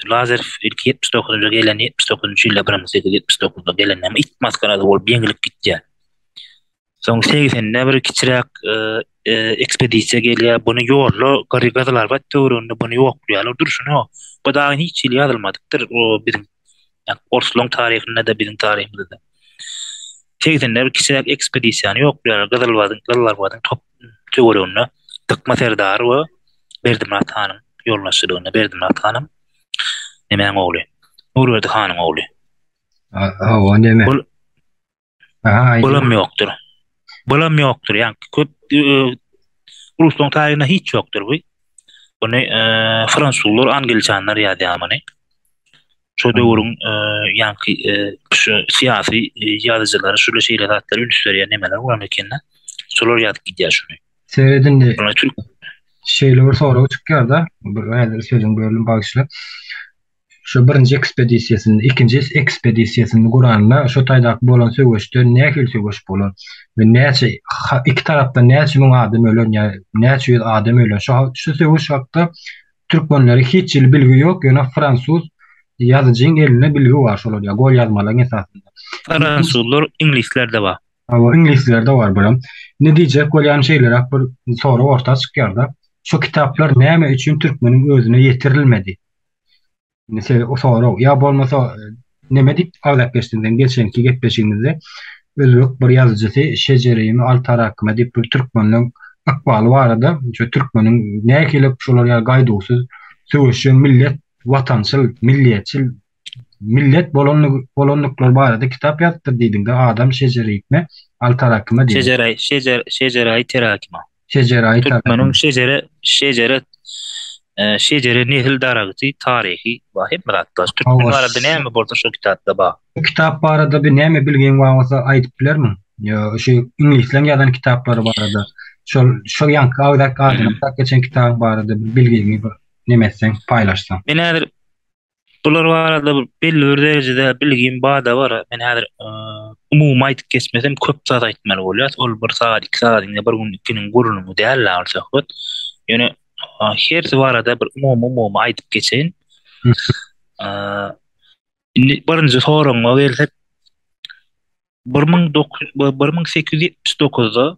Lazer ilk 79-njy gelen 79-njy ýylda 1879-da gelen hem it maskarada bolup ýeňilip gitdi. Soň 80-de bir kiçiräk ekspedisiýa gelýär. Buny ýollo garigadalar bat töwründe buny ýokluýarlar. Durşuny o. Bu da hiç ýyl ýazylmadyktır. O bizim Orslon taryhinde de bizim tarihimizde de. 80'de bir kiçiräk ekspedisiýany ýokluýarlar. Gadallarbadyň top töwründe Tıkma Serdar we Berdimurat hanyň ýollaşçylygynda Berdimurat hanyň nemäň ogly? Nurberdi hanyň ogly. O neme? Bolam ýokdur. Bolam ýokdur. Ýani köp Ruslan taryhinde hiç ýokdur bu. Buny fransuzlar, anglçanlar ýazýarmany. Şo döwrüň ýani şu syýasy ýazyjylary şuly şeýle zatlar ünlüsleri nemeler bolan ekenne. Şolar ýazyp gidýär şuny. Seredinde şeyler sonra çıkıyor da böyle sözün bölüm bağışlı. Şu birinci ekspedisiýasyny, ikinci ekspedisiýasyny guranla şu taýdak bolan söwüşde nähil söwüş bolan we näçe iki tarapda näçe müň adam ölen ýa näçe ýyl adam ölen şu söwüş wagtda türkmenleri hiç ýyl bilgi ýok, ýöne fransuz ýazyjyň eline bilgi bar şolar ýa gol ýazmalar esasında. Fransuzlar, inglizler de bar. Ama inglizlerde var buram. Ne diyecek bolýan şeyler akbar sonra orta çykýar da. Şu kitaplar näme üçin türkmeniň özüne ýetirilmedi. Mesela o sonra ya bolmasa neme dip awlap geçdinden geçenki gepleşigimizde özbek bir ýazyjysy Şejereýim Altarakma dip bir türkmeniň akbaly barada şu türkmeniň näme kelip şolar ýa gaýdusuz söwüşen millet watançyl, milliýetçil millet bolonluklar barada kitap ýazdyr diýdiňde adam Şejereýim Altarakma diýdi. Şejereýi terakima. Şejereýi Türkmeniň şejere nehil daragy tarihi we hep muratlar. Türkmen barada näme bolsa şu kitapda bar. Bu kitap barada bir näme bilgen bolsa aýdyp bilermiň? Ýa şu inglizlen ýazan kitaplary barada şu ýanky awdak adyny geçen kitap barada bilgiňi nemeseň paýlaşsaň. Men häzir bular barada belli bir derejede bilgim bada bar. Men häzir umumy aýdyp geçmesem köp zat aýtmaly bolýar. Ol 1 saat 2 saat inde bir gün ikiniň gurunumy däller alsak. Ýöne her barada bir umumy aýdyp geçeýin. Birinji soraňa gelsek 1879-da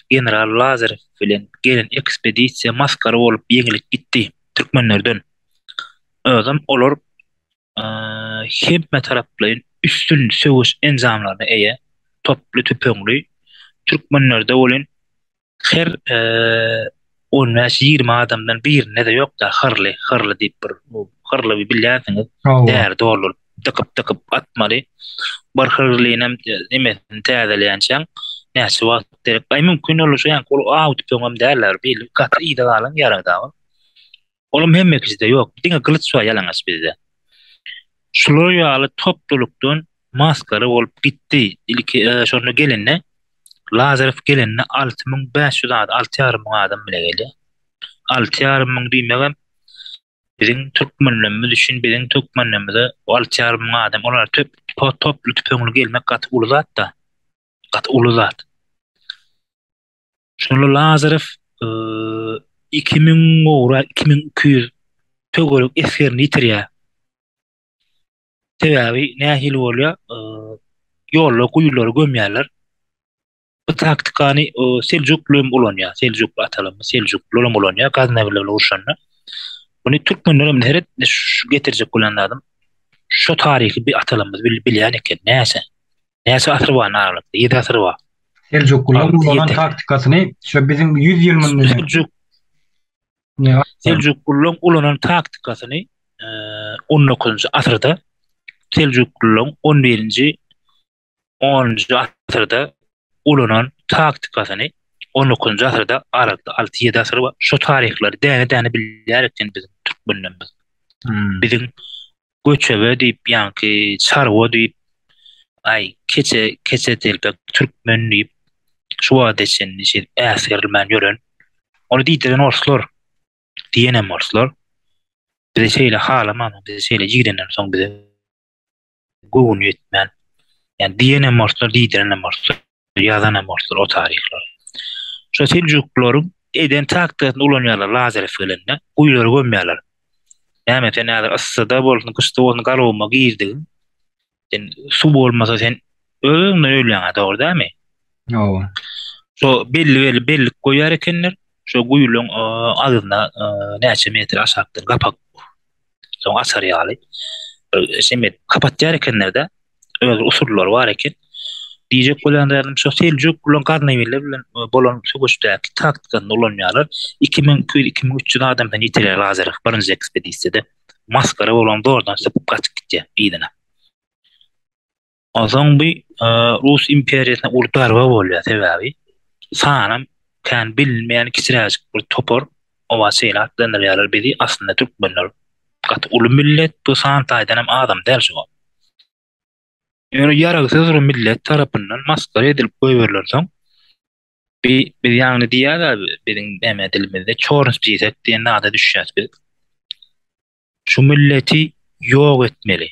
General Lazarev bilen gelen ekspedisiýa maskara bolup ýeňilip gitdi türkmenlerden. Özüm olar hemme taraplaryň üstün söwüş enzamlaryna eýe, toply tüpeňli türkmenlerde bolan her 15-20 adamdan birine de ýok da hyrly diýip bir hyrly bir bilýärsiňiz. Där dolur, tıkyp atmaly. Bir hyrlyny emesini täzelýänçäň näçe wagt gerek. Mümkin bolsa ýa ol awt tüpeňem därler, bir kat ýyda galan ýarada. Olum hemmekizde ýok. Diňe gılıç wa ýalaňaç bizde. Şular ýaly toplulukdan maskara bolup gitdi. Ilki şonu gelenne Lazarev gelenne 6500 adam, 6.500 adam bile geldi. 6.500 diýmegem bizim türkmenlerimiz düşün, bizim türkmenlerimizde 6.500 adam, onlar toplu tüpeňli gelmek gat uluzat da. Gat uluzat. Şunu Lazarev 2000 ora 2200 tögörük eserini ýitirýär. Sebäbi nähil bolýar? Ýollar, guýulary gömýärler. Bu taktikany Seljuklum bolanýar. Seljuk atalamy, Seljuklum bolanýar. Gaznabiler urşanlar. Bunu türkmenlerim heret getirjek bolanlarym. Şu tarihi bir atalamyz bilýän eken. Näse asyr bar narlykda? 7 asyr bar. Seljuklum bolan taktikasyny şu bizim 100 ýyl münden Seljuklum ulanan taktikasyny 19-njy asyrda Seljuklum 11-nji 10-njy asyrda ulanan taktikasyny 19-njy asyrda arakda 6-7 asyr bar. Şu tarihlary däne bilýär eken bizim türkmenlerimiz. Bizim göçebe diýip ýa-ni çarwa diýip keçe telpek türkmen diýip şu adeçeni äsirmen ýören onu diýdiren orslar diýenem orslar bize şeýle halaman bize şeýle ýigirenden soň bize gowy ýetmän ýani diýenem orslar diýdirenem orslar ýazanem orslar o tarihler şu Seljuklaryň eden taktikyny ulanýarlar Lazarew gelende guýulary gömýärler Yani sen näder ıssyda bolsun, kışda bolsun galawma giyirdi. Sen su bolmasa sen ölüň ölýäň dogry dälmi? Owa. Şo bellik goýar ekenler. Şo goýulyň agyna näçe metr aşakdan gapak. Soň asar ýaly. Şemet kapatýar ekenler-de. Öz usullary bar eken. Diýjek bolýanlarym şo seljuk bilen garnaýmylar bilen bolan suguşdaky taktikany ulanýarlar. 2000-2300 adamdan ýetirler hazır. Birinji ekspedisiýede maskara bolan dordan sepip gaçyp gitdi ýygyna. Ozoň bu Rus imperiýasyna urdarwa bolýar sebäbi. Sanam kan bilmeýän kisiräjik bir topor owa şeýle atlanýarlar bedi aslında türkmenler. Gat uly millet bu santaýdan hem adam däl şu. Ýöne ýaragsız bir millet tarapyndan maskara edilip goýberler soň bir ýagny diýýärler biziň näme dilimizde çorus biýsek diýen nada düşýär biz. Şu milleti ýok etmeli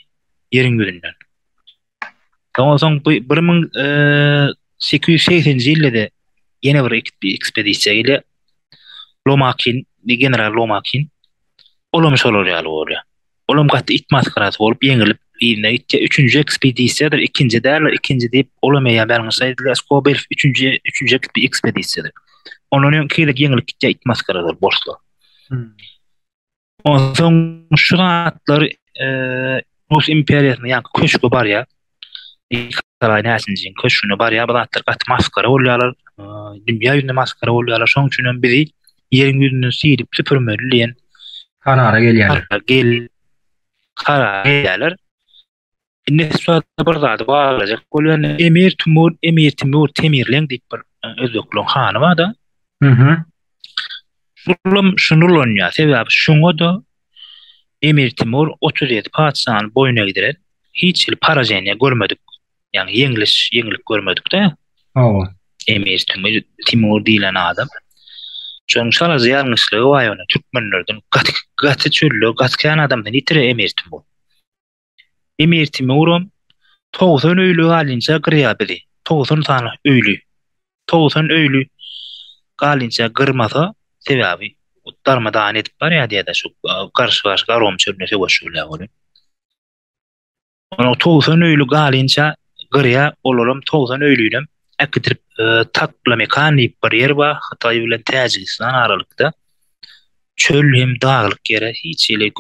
ýeriň ýüzünden. Soň bu 1880-nji ýylda ýene bir ekspedisiýa ile Lomakin, general Lomakin olamış olur ýaly bolýar. Olam gatty it maskarasy bolup ýeňilip ýygyna gitdi. 3-nji ekspedisiýadyr, ikinji däl, ikinji diýip olamaýan belňi Skobel 3-nji bir ekspedisiýadyr. Onuň kilik ýeňilip gitdi it maskaralar boşlar. Onsoň şu zatlar Rus imperiýasyna ýa-ni köşkü bar ýa. Saray näçinjiň köşküne bar ýa, bu zatlar gat maskara bolýarlar. Dünýä ýüzünde maskara bolýarlar. Şoň üçin bizi ýeriň ýüzünden silip süpürmeli diýen Karara gelýärler. Karar gelýärler. Nessuat bir zady barajak bolýan Emir Timur Temirlen diýip bir özbekliň hany bar da. Şunu olýar. Sebäbi şoňa da Emir Timur 37 padşahyň boýuna gidiren hiç parajenýa görmedik. Yani yeňlik görmedik-de. Owa. Emir Timur diýilen adam. Şoň şala ýalňyşlygy bar ýa-ni türkmenlerden gaty çöllü, gatkan adamdan ýitire Emir Timur. Emir Timurum 90 öýlü galynça gyrýar bili. 90 tane öýlü. 90 öýlü galynça gyrmasa sebäbi darmadağın edip bar ýa diýär şu garşy garom çölüne söwüşürler bolan. Onu 90 öýlü galynça gyrýar, olaram 90 öýlüýem äkidirip takla mekanik bir yer bar, Hatay bilen Täjikistan aralykda. Çöl hem dağlyk ýere hiç ele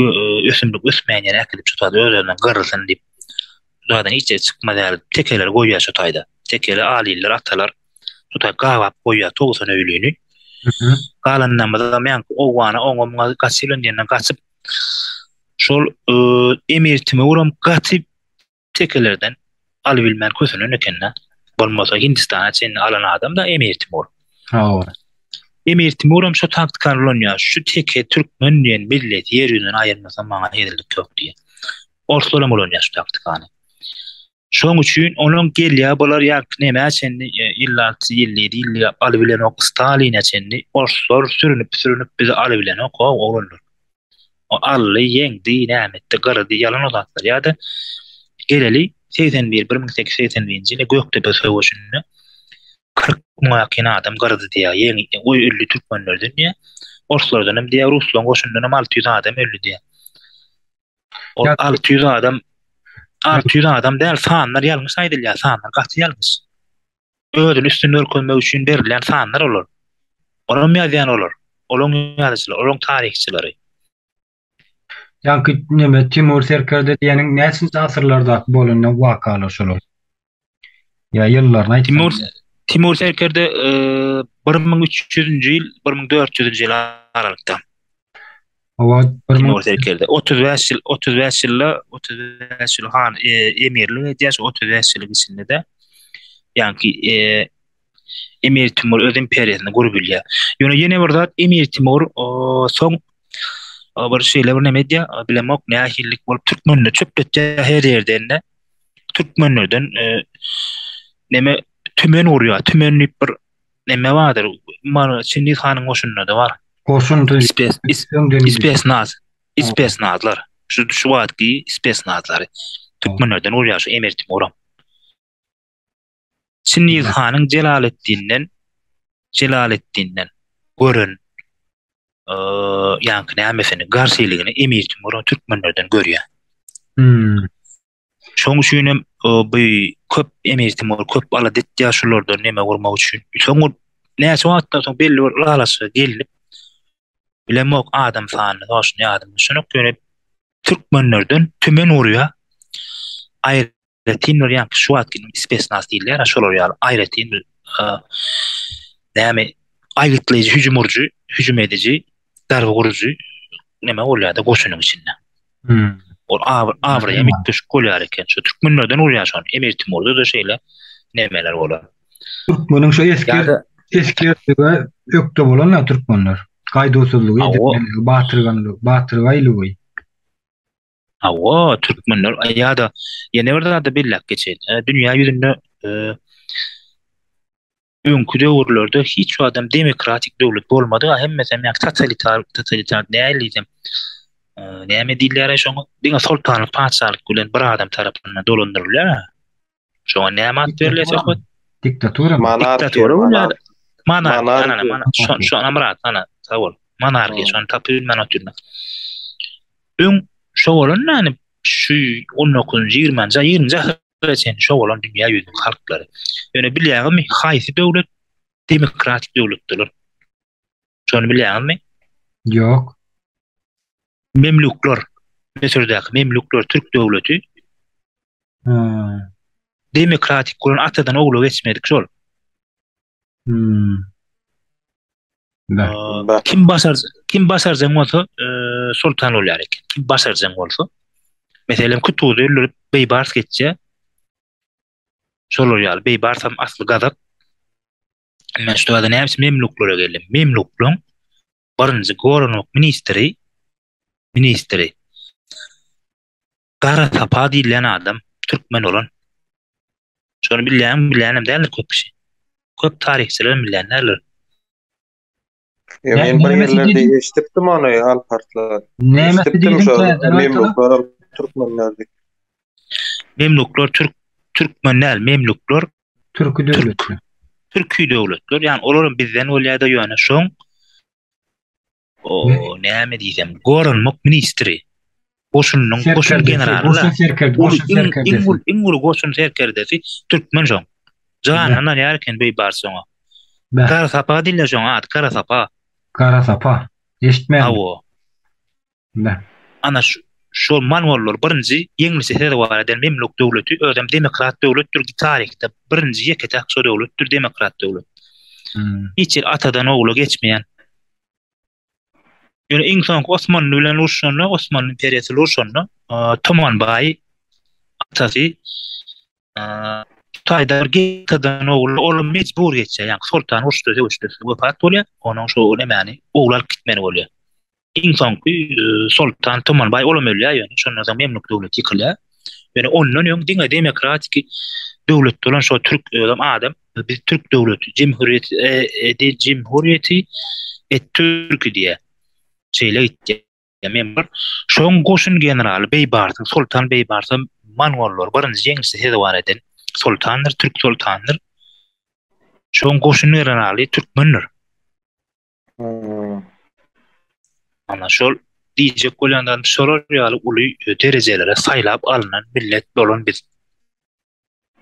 ösümlik ösmeýän ýere äkidip tutady, özünden gyrylsyn diýip. Zaten hiç çykmady, tekeler goýýar şu taýda. Tekeler alýlar, atalar tutay gawap goýýar 90 öýlüni. Galandan da men owany oňa gaçylan diýenden gaçyp şol Emir Timurum gaçyp tekelerden alybilmän kösünün ekenne. Bolmasa Hindistana çenni alan adam da Emir Timur. Owa. Emir Timurum şu taktikany ulanýar. Şu teke türkmen diýen millet ýer ýüzünden aýyrmasa maňa hedildik köp diýen. Orsulam ulanýar şu taktikany. Şoň üçin onuň gelýär bolar ýa näme çenni ýyllar alybilen ok Stalin çenni orsular sürünüp bizi alybilen ok olanlar. O ally ýeňdi nämetde gyrdy ýalan odatlar ýa-da geleli 1881-nji ýyly Göktepe söwüşünde 40 000 adam gyrdy diýär. Ýeňi o ölli türkmenlerden ýa orsulardan hem diýär Ruslaryň goşundan hem 600 adam ölli diýär. O 600 adam däl sanlar ýalňyş aýdylýar, sanlar gaty ýalňyş. Ödün üstüne örkelmek üçin berilen sanlar olur. Olam ýazýan olur. Olaň ýazgyçylar, olaň tarihçileri. Ýa-ni näme Timur Serkerde diýeniň näçinji asyrlarda bolan wakalar şolar. Ya ýyllaryny aýtdy. Timur Serkerde 1300-nji ýyl, 1400-nji ýyl aralykda. Owa Timur Serkerde 35 ýyl han emirli diýär, 35 ýyl içinde de ýa-ni Emir Timur öz imperiýasyny gurup bilýär. Ýöne bir zat Emir Timur soň bir şeýle bir näme diýär, bilemok nähillik bolup türkmenler çöpletýär her ýerden. Türkmenlerden näme tümen urýar, tümenlik bir näme bardyr. Mana Çingiz hanyň goşununda da bar. Goşundy. İspesnazlar. Şu wagtky İspesnazlary. Türkmenlerden urýar şu Emir Timur. Çingiz hanyň Jelaletdinden gören Yani nämesini garşylygyny Emir Timur türkmenlerden görýär. Hmm. Şoň üçin bu köp Emir Timur köp aladet ýaşlardan näme urmak üçin. Şoň näçe wagtdan soň belli bir alasy gelip bilemok adam sanyny, hoşny adam. Şonu görüp türkmenlerden tümen urýar. Aýretin ýa şu wagtkyň spesnas diýiller, şolar ýaly aýretin näme aýrytlyjy hüjüm edici, darby gurucu näme bolýardy goşunyň içinde. Ol awrya mitmiş golýar eken. Şu türkmenlerden urýar şonu. Emir Timurda da şeýle nämeler bolar. Türkmenin şu eski ökde bolanlar türkmenler. Gaýdusuzlygy, edepsizligi, batyrgylygy. Awa türkmenler ýa-da ýene bir zada bellek geçen. Dünýä ýüzünde öňkü döwürlerde hiç adam demokratik döwlet bolmady. Hemmesem ýa totalitar näýelim. Näme diýilýär şoňa? Diňe sultanlyk, padşahlyk bilen bir adam tarapyndan dolandyrylýar. Şoňa näme at berilýär? Diktatura. Monarkiya şonu tapyp men oturma. Öň şo bolan şu 19-20-nji asyrda şo bolan dünýä ýüzüniň halklary. Ýöne bilýärmi, haýsy döwlet demokratik döwletdir. Şonu bilýärmi? Ýok. Memluklar, Mesir'deki Memluklar Türk devleti demokratik kuran atadan oğlu geçmedik şol. Kim basarsan olsa sultan olýar eken. Kim basarsan olsa. Mesela Kutuzu ölüp Beybars geçse şol olýar. Beybars hem aslı gazap. Men şu adam hepsi Memluklara geldim. Memluklar barınca Goranok ministri Kara Sapa diýilen adam türkmen olan. Şonu bilýänim däl köp kişi. Köp tarihçiler bilýänler. Men bir ýerlerde eşitdim onu Alpartlar. Näme diýildi? Memluklar türkmenlerdi. Memluklar türkmenler, Memluklar Türkü döwleti. Türkü döwletler. Yani olaryň bizden bolýarda ýöne şoň näme diýsem, Goranok ministri. Goşun generaly. İngul goşun serkerdesi türkmen şoň. Janyna ýarken Beýbars şoňa. Kara Sapa diýilýär şoň, Kara Sapa. Kara Sapa. Eşitmem. Awo. Ana şu manwallar birinji ýeňlisi hedewar eden Memluk döwleti ödem demokrat döwletdir tarihde birinji ýeketek şo döwletdir demokrat döwlet. Hiç atadan oğlu geçmeyen. Yani insan Osmanlı bilen urşanla, Osmanlı imperiyası urşanla Toman Bayi atası Taydar getadan oğlu mecbur geçse. Yani sultan urştu vefat bolýar. Onun şu nämäni oğlar gitmeni bolýar. İnsan ki sultan Toman Bayi olamölýär. Yani şondan soň Memluk döwleti ýykylýar. Yani ondan ýöň diňe demokratik döwlet bolan şu Türk adam biz Türk döwleti Cumhuriyeti Türk diye şeyle gitti. Member şoň goşun generaly Beýbars, Sultan Beýbars manwallar birinji ýeňlisi hedewar eden sultandyr, Türk sultandyr. Şoň goşun generaly türkmendir. Ana şol diýjek bolýandan sorar ýaly uly derejelere saýlap alynan millet bolan biz.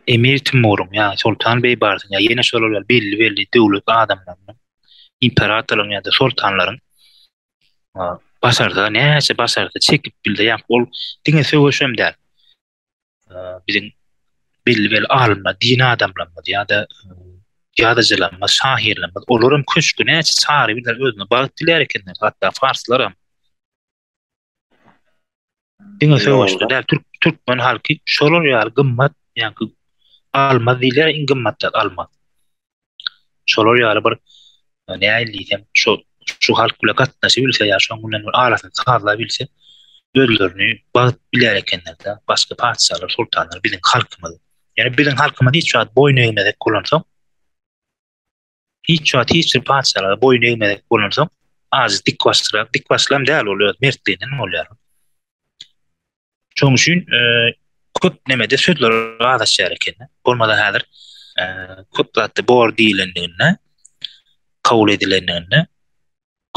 Emir Timur'um ya Sultan Beýbars'ın ya ýene şolar belli döwlet adamlaryň, imperatorlaryň ýa-da sultanlaryň basarda näçe basarda çekip bildi ýa ol diňe söwüşem der. Bizim belli alma din adamlanma ýa-da ýazyjylanma, şahirlanma olaryň köşkü näçe çary biler özüne bagyt diler ekenler hatda farslar diňe söwüşde der türkmen halky şolar ýaly gymmat ýa-da alma diýler gymmatda alma. Şolar ýaly bir näýe şu halk bilen gatnaşyp bilse ýa şoň bilen alasyny çykarla bilse özlerini bagyt biler ekenler de başga padşahlar, sultanlar biziň halkymyz. Yani biziň halkymyz hiç wagt boyun eýmedek bolansa, hiç padşahlara boyun eýmedek bolansa, az dikwaşlam däl bolýar, mertliğinden bolýar. Şoň üçin köp nemede sözler adaşýar ekenler. Bolmada häzir köp zatda bor diýilendigine, kabul edilendigine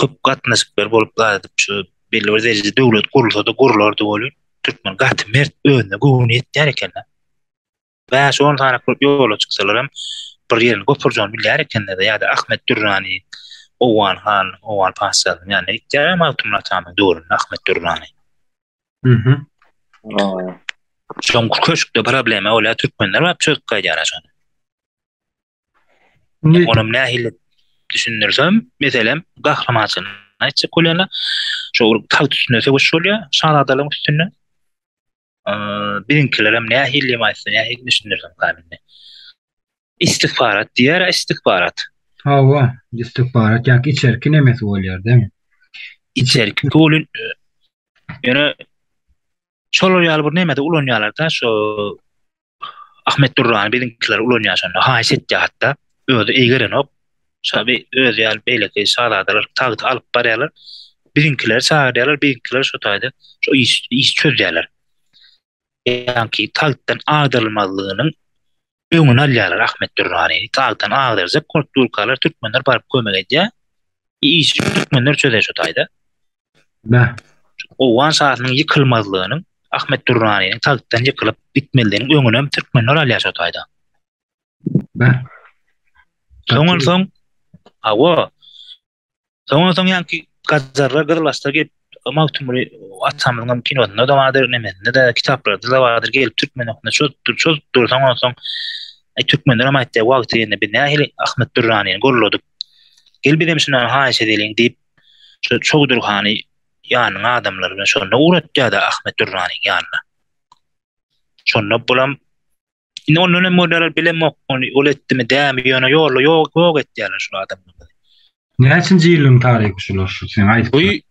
köp gatnaşyklar bolup galyp şu belli bir derejede döwlet gurulsa da gurulardy bolýar. Türkmen gaty mert önüne gowuny etýär ekenler. Bä şol tarakyp ýola çyksalar hem bir ýerini gopurjan bilýär ekenler ýa-da Ahmet Durrani, Owan Han, Owan Pasal, ýani ikisi magtumla tamam doğru Ahmet Durrani. Mhm. Şoň köşkde problemi ola türkmenler wap çöp gaýdyar şonu. Ni Onam nähili düşünürsem, meselem gahramaçyny aýtsa kolana şo tagt üstüne sebäp bolýar, şaradalaryň üstüne. Birinkiler hem nähili maýsa, nähili düşünürsem gaminde. İstihbarat diýär, istihbarat. hawa istihbarat ýa-ki içerki nemes bolýar, demi? İçerki golün ýöne şolar ýaly bir nemede ulanýarlar-da şo Ahmet Durrani birinkiler ulanýar şonu haýset ýatda özi egerenok şaby öz ýaly beýleki şaradalar tagty alyp barýarlar. Birinkiler şaradalar, birinkiler şo taýda şo iş çözýärler. Ýa-ki tagtdan agdyrylmalygynyň öňüne alýarlar Ahmet Durrani. Tagtdan agdyrsa korkdurkalar türkmenler baryp kömek edýär. İş türkmenler çözer şo taýda. Bä. Owan şahynyň ýykylmazlygynyň Ahmet Durrani'nin tagtdan ýykylyp bitmeliligini öňüne türkmenler alýar şo taýda. Bä. Soňan soň awa soňan soň ýa-ki gazarlar gyrlaslar gelip magtumly atsamyň kinoda da wadyr nemende de kitaplarda da wadyr gelip türkmen okuna çöz soňan soň türkmenler ama aýtdy wagty ýene bir nähili Ahmet Durrani'ni gorladyk. Gel bir demişler haýş edeliň diýip şo Çogdurhany ýanyň adamlary bilen şonu uğratýar da Ahmet Durrani ýanyna. Şonu bulam ine onu model bilemok onu oletdimi dämi ýöne ýok etýärler şu adamlar. Näçinji ýylyň taryhy şular şu sen aýdyp.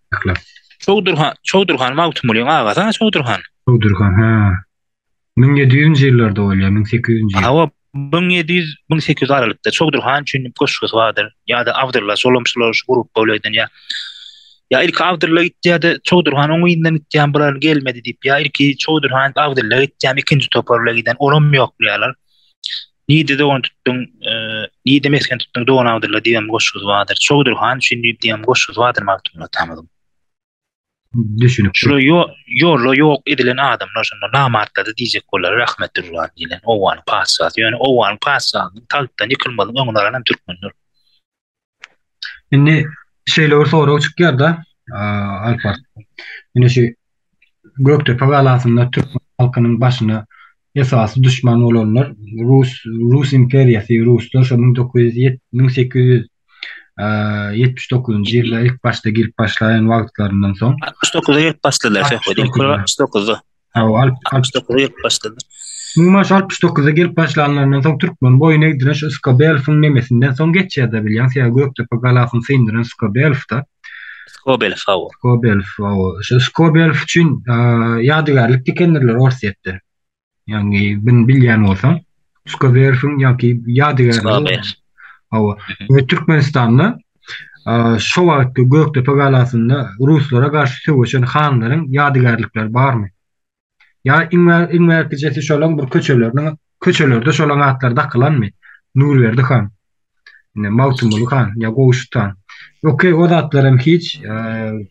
Çogdurhan magtumlyň agasan Çogdurhan. Çogdurhan ha. 1700-nji ýyllarda bolýar, 1800-nji. Hawa 1700-1800 aralykda Çogdurhan üçin koşgus wadyr. Ýa-da Abdullah Solomşylar şu grup bolýardy ýa. Ya ilk Abdullah ýa-da Çogdurhan oňyndan gitýän bular gelmedi diýip ýa ilki Çogdurhan Abdullah gitýän ikinji toparla giden olam ýoklarlar. Nide de onu tutdun, nide mesken tutdun doğan Abdullah diýen goşguz wadyr. Çogdurhan üçin diýen goşguz wadyr magtumla tamadım. Düşünüp. Şo ýok edilen adamlar şonu namartlady diýjek bolar Ahmet Durrani diýen Owan Pasat. Ýöne Owan Pasat'yň tagtdan ýykylmalyk öňlerinden hem türkmenler. Indi şeyler sonra çıkıyor da Alpart. Yine şu Göktepe galasında Türk halkının başına esası düşman olanlar Rus imperiyası Ruslar şu 1879 yılda ilk başta gelip başlayan vakitlarından son 69'da ilk başladılar. 69'da. Ha, 69'da ilk başladı. Mumaş 69'da gelip başlayanlarından son Türkmen boyuna gidiren şu Skobelf'ın nemesinden son geçer de bilyan. Siyah Göktepe galasını sindiren Skobelf'da. Skobelf. Şu Skobelf için yadigarlık dikenlerler orsiyetti. Yani ben bilyen olsam Skobelf'ın yadigarlık. Ve Türkmenistan'da şu vakti Göktepe galasında Ruslara karşı savaşan hanların yadigarlıklar var mı? Ya inmerkecesi şolan bir köçelerde şolan atlar dakılan mı? Nurverdi han. Mautumulu han ya Goğuştan. Okey o da atlarım hiç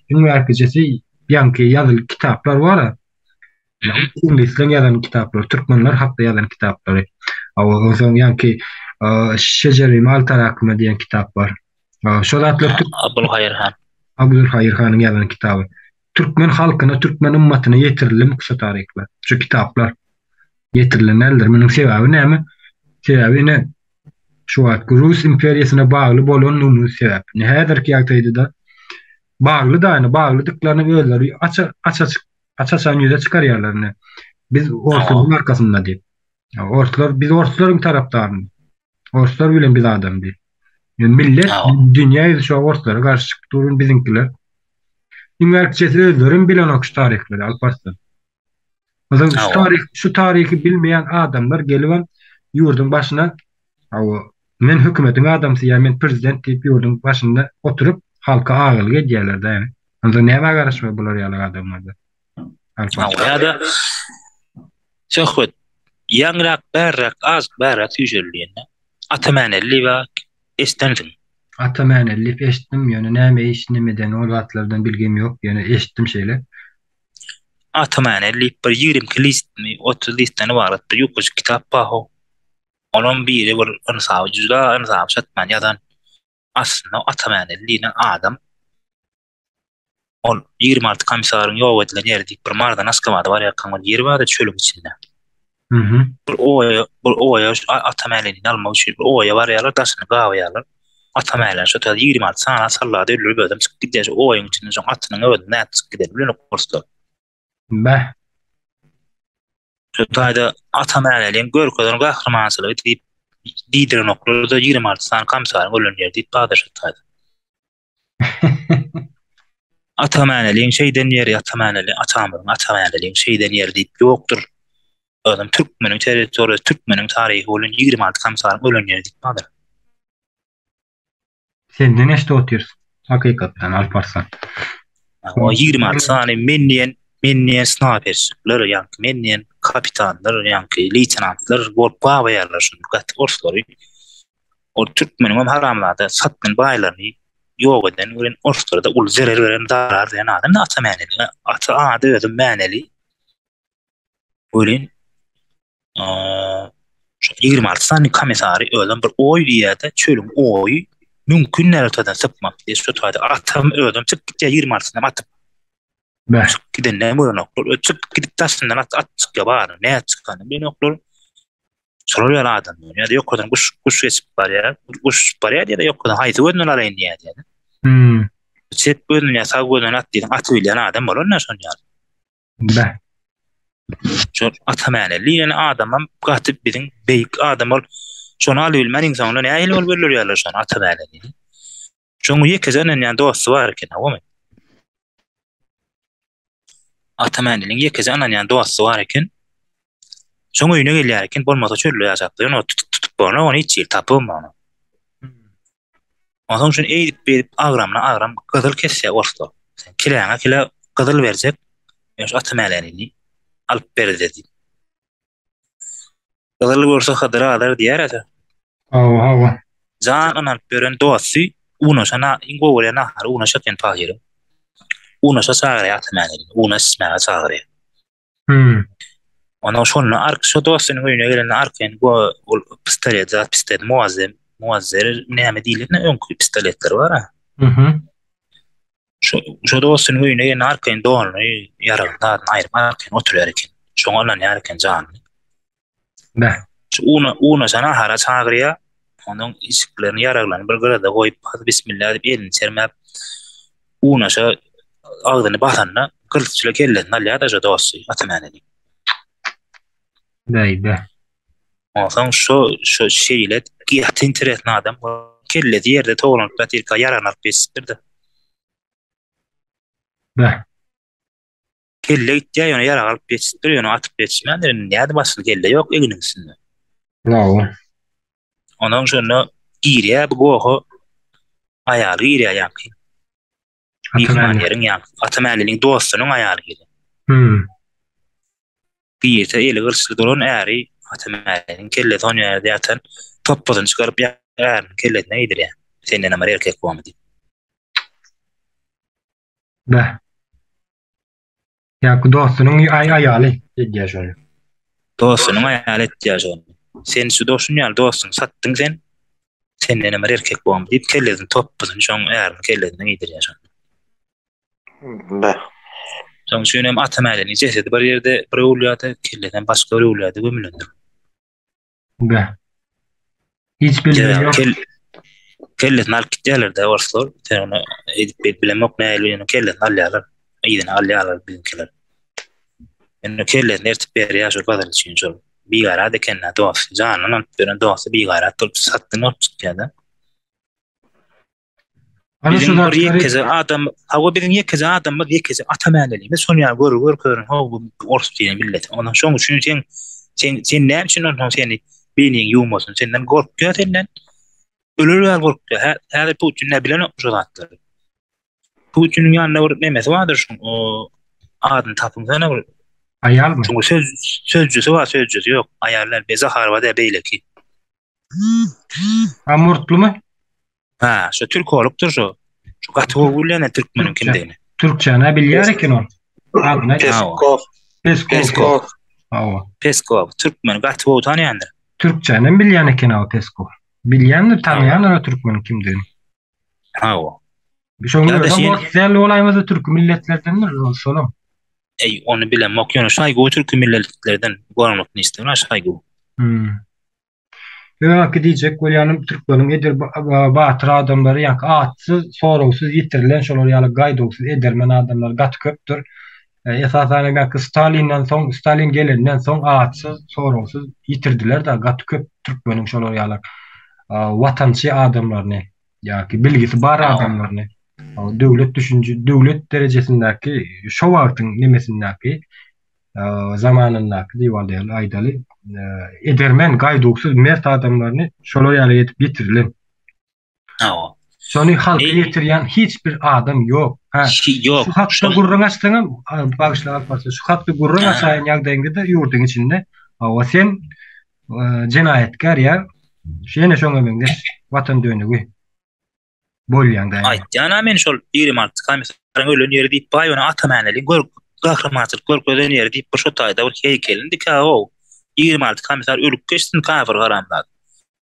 inmerkecesi yankı yazılı kitaplar var. İngilizce yazan kitaplar, Türkmenler hakta yazan kitapları. O zaman yankı Şeceri Maltar hakkında diyen kitap var. Şol atlar Abdülhayır Han'ın yazan kitabı. Türkmen halkına, Türkmen ümmetine yetirilen kısa tarihler. Şu kitaplar yetirilen eldir. Bunun sebebi ne mi? Sebebi ne? Şu vakti Rus imperiyasına bağlı bolon numuz sebep. Ne hedir ki yaktaydı da bağlı da aynı. Bağlıdıklarını özleri açan yüze çıkar yerlerine. Biz Ortaların arkasında değil. Biz Ortaların taraftarını. Ortalar bilen biz adam değil. Yani millet dünyayı şu Ortalara karşı durun bizimkiler. Üniversitesi özlerin bilen okuş tarihleri Alparslan. O zaman şu tarihi bilmeyen adamlar geliven yurdun başına men hükümetin adamsı ya men prezident deyip yurdun başında oturup halka ağırlık ediyorlar da yani. O zaman neye karışma bular yalı adamlarda? Ya da çok yanrak berrak az berrak yüzerliğine atamanelli ve istensin. Atamanelli eşitdim yani näme iş nemeden o zatlardan bilgim yok. Yani eşitdim şeyler. Atamanelli bir 20 list mi 30 listeni var. Bir yokuş kitap baho. Onun biri bir ansavcıda ansavcı satman yadan aslında Atamanelli'nin adam ol 26 komisarın yol edilen yerdik bir mardan askamada var yakın yeri var da çölüm içinde. Hı hı. Bir oya Atamanelli'nin almak için bir oya var yalar taşını gavayalar. Atamanelli'nin şu tadı 26 sana salladı ölür bir adam çıkıp gidecek o oyun içinde son atının ödüne çıkıp gidelim. Bilin okursu. Bah. Şu tadı Atamanelli'nin görközünün kahramançılığı deyip Didiren okulu da 26 sana komisarın ölün yer deyip bağdır şu tadı. Atamaneliğin şeyden yeri Atamaneliğin şeyden yeri deyip yoktur. Adam Türkmenin territory Türkmenin tarihi olan 26 kamsarın ölün yeri deyip bağdır. Sen de neşte otuyorsun? Hakikaten Alparslan. O 26 tane menniyen sniperler yankı menniyen kapitanlar yankı leytenantlar golpa bayarlar şunu kat orsları o Türkmenin haramlarda satın baylarını yok eden ölen orsları da ul zarar veren darar diyen adam da Atamaneli adı ödüm maneli ölen 26 tane komisarı ölen bir oy diyede çölüm oy mümkün nereden sapmak diye söyledi atam ödüm çık git 26 tane atıp Bah. giden ne bu nokta çık gidip taşından at çık var ne çıkan bir nokta soruyor adam ya da yok kadar kuş geçip var ya kuş var ya da yok kadar haydi ödün alayım diye dedi. Hmm. Çet ödün ya sağ ödün at diye at öyle adam olur ne son ya. Bah. Şu Atamaneli yani adamım katip bizim beyik adam ol. Şonu alıyor sonra ne ayıl ol böyle yerler şonu Atamaneli. Çünkü yekizenen yani dostu var ki ne mi? Atamaneli'nin yekizenen yani dostu var ki şonu yine gelirken bolmasa çöllü yazaktı. Onu tutup bana onu hiç tapım bana. Ondan sonra eğip ağram kızıl kesse orta. Sen kilana kila kızıl verecek. Yoş Atamaneli'ni alıp ver dedi. Kızıl görse kadar alır diyer ata. Hava. Zan anan peren dostu uno sana ingo wala na har uno shaken pahiro. Uno sa sagre Atamaneli. Uno sma sagre. Hmm. Ondan sonra ark şu dostun oyuna gelen arken bu pistolet zat pistolet muazzem ne değil ne ön pistoletler var ha. Hı hı. Şu dostun oyuna gelen arken doğru yararından ayırmarken oturuyorken. Şu ondan yararken can. Bah. Şu uno sana hara çağırıyor. Onun isiklerini yararlan bir grada koyup hadi bismillah deyip elini sermep uno şu ağzını basanla kılıçla kellen alya da şu dostu Atamaneli. Bah. Ondan şu şeyle giyat internet adam kelle yerde toğlanıp batirka yaranar bestir de Bah. kelle gitti yani yaranar bestir yani atıp besmendir ne adı basın kelle yok eginsin. Hava. Ondan sonra giriye bu goho ayağı giriye yankı. Atamaneli. Yerin yankı. Atamaneli'nin dostunun ayağı giriye. Hmm. Girte eli gırslı durun eğri Atamaneli'nin kelle ton yerde yatan topladın çıkarıp yarın kelle neydir ya. Senden ama erkek bu mu diye. Bah. Ya dostunun ayalı diye şöyle. Dostunun ayağı ihtiyacı olmuyor. Sen şu dostun ya dostun sattın sen. Senden ama erkek bu mu deyip kelledin topladın. Şu an yarın kelledin neydir ya. Bah. Son şöyle Atamaneli'nin cesedi bir yerde bir uluyadı kelleden başka bir uluyadı gömülündür. Bah. Hiç bilgim yok. Kelleden al kitlerlerde varslar. Sen edip bilemek ne elini kelleden alyalar. İyiden alyalar bizimkiler. Yani kelleden ertip bir yaşır kadar için şu. Bir gara da kendine doğası. Canının bir doğası bir gara tutup sattın o çıkıyordu. Bizim bir yekeze adam, hava bizim yekeze adam, bir yekeze Atamaneli. Son ya görün, hava orası diye millet. Ondan sonra çünkü sen ne için ondan seni beyin yumasın, senden korkuyor senden. Ölürler korkuyor. Her Putin ne bilen o zaten. Putin'in yanına vurup nemesi vardır şu o adın tapınsa var. Ayal mı? Çünkü sözcüsü var sözcüsü yok. Ayarlar beze harvada beyle ki. Amurtlu mu? Ha, şu Türk olupdur şu. Şu gatyw bilen Türkmenin kimdigini. Türkçe bilýär eken ol. Adyna Peskov. Peskov. Hawa. Peskov, Türkmen gatyw tanýandyr. Türkçäni bilýän eken o Peskov. Bilýändir, tanýandyr Türkmenin kimdigini. Hawa. Şoňa Ya da görä sen- ofissiýal olaýmyzy türk milletlerdendir şolam. Onu bilen mokýony şaýgy Türk milletlerden gormakny isleýär şaýgy. Ýa-ki diýjek bolýanym Türkmeniň edir batyr adamlary ýa-ki atsy, soragsyz ýitirilen şolar ýaly gaýdawsyz edermen adamlar gaty köpdür. Esasen ýa-ki Stalin gelenden soň atsy, soragsyz ýitirdiler da gaty köp Türkmeniň şolar ýaly watançy adamlaryny ýa-ki bilgisi bar adamlaryny döwlet derejesindäki şo wagtyň nemesindäki zamanyndaky diýýarlar aýdaly edermen gaýdawsyz mert adamlaryny şolar ýaly ýetip ýitirilen. Hawa. Şonu halka ýetirýän hiç bir adam ýok. Ha. Yok. Şu hakda gurrun açdyňam, bagışlap barsa şu hakda gurrun açaýan ýagdaýynda ýurdun içinde. Awa sen jenayetkar ýa. Şeýle şoňa meňde watan döňügi. Bolýan da. Aýtýan men şol 26 komisaryn ölen ýeri diýip baý ona atamanyly gahramançylyk görkezden ýeri diýip şu taýda bir heykelin dika o 26 komisar ölüp geçsin kafir garamlar.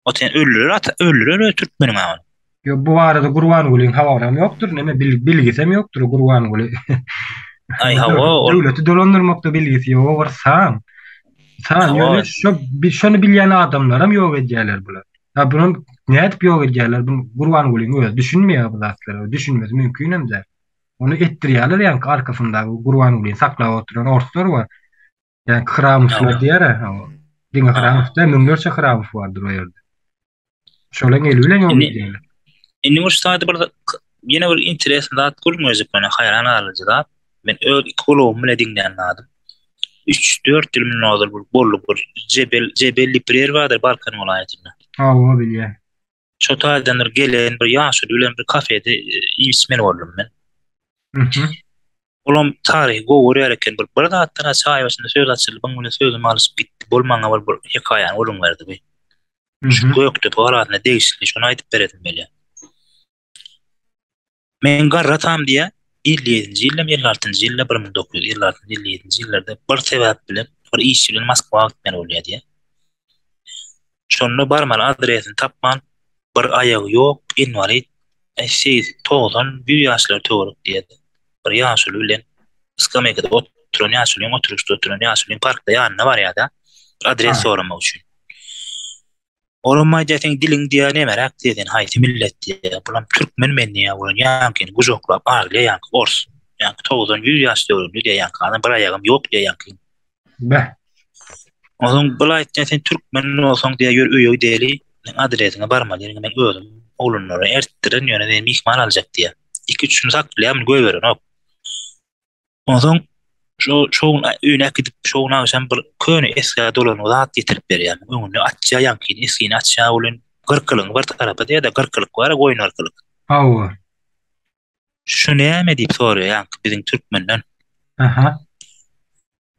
O sen öldürür Türkmenin awal. Yo bu arada Gurbanulyň hawaram ýokdur, neme bilgisem ýokdur Gurbanuly. Ay hawa döwleti dolandyrmakda bilgisi ýok, san ýöne şonu bilýän adamlaram ýok edýärler bular. Ha bunun nädip ýok edýärler? Bu Gurbanulyň özi düşünmeýär bu zatlary, düşünmesi mümkin emser. Onu etdirýärler ýa-ki arkasynda Gurbanulyň saklap oturan orslar bar. Yani Kıramuslar diýär ha. Diňe Kıramusda müňlerçe Kıramus bardyr o ýerde. Şolan gelýärler ýok diýerler. Indi bu staýda bir ýene bir interesant zat görmezdik bana hayran alyjy zat. Men öl kolowum bilen diňlendim. 3-4 ýyl nädir bu bollu bir Jebelli Pirer bardyr Balkan welaýatynda. Ha, o bilýär. Şo taýdandyr gelen bir ýaşy bilen bir kafede ismen boldum men. Olam tarih gowy eken bir zatdan çaý başynda söz açylyp bunu sözüm alyp bitdi. Bolmaňa bir hekaýany olum berdi bu. Şu gökde paratyna değişikli şonu aýdyp beredim belä. Men garratam diýe 57-nji ýylda 56-njy ýylda 1957-nji ýyllarda bir sebäp bilen bir iş bilen Moskwaga gitmen bolýar diýe. Şonu barman adresini tapman bir aýagy ýok, invalid, toğdan bir ýaşlar töwerek diýdi. Bir ýaşly bilen skamekada oturan ýaşlyň oturuşda oturan ýaşlyň parkda ýanyna barýar-da adres soramak üçin. Orama diýen diliň diýär nemerak diýen haýty millet diýär. Bulam türkmen men diýär, bulan ýankyny gujoklap arly ýanky ors. Ýanky toğdan 100 ýaşly öldü diýär ýanky adam bir aýagym ýok diýär ýanky. Bäh. Onuň bulay diýen türkmen bolsaň diýär ýör öýe deli adresine barma diýen men özüm oğlunlara ertdiren ýöne de mihman aljak diýär. 2-3 saklaýam göýberen hop. Onuň şoň öýüne gidip şoň akşam bir köni eski dolan zat getirip berýär. Öňüne atja ýanky eskini atja bolan gyrkylyň bir tarapy diýär da gyrkylyk bar, goýun arkylyk. Hawa. Şu näme diýip soraýar ýanky biziň türkmenden. Aha.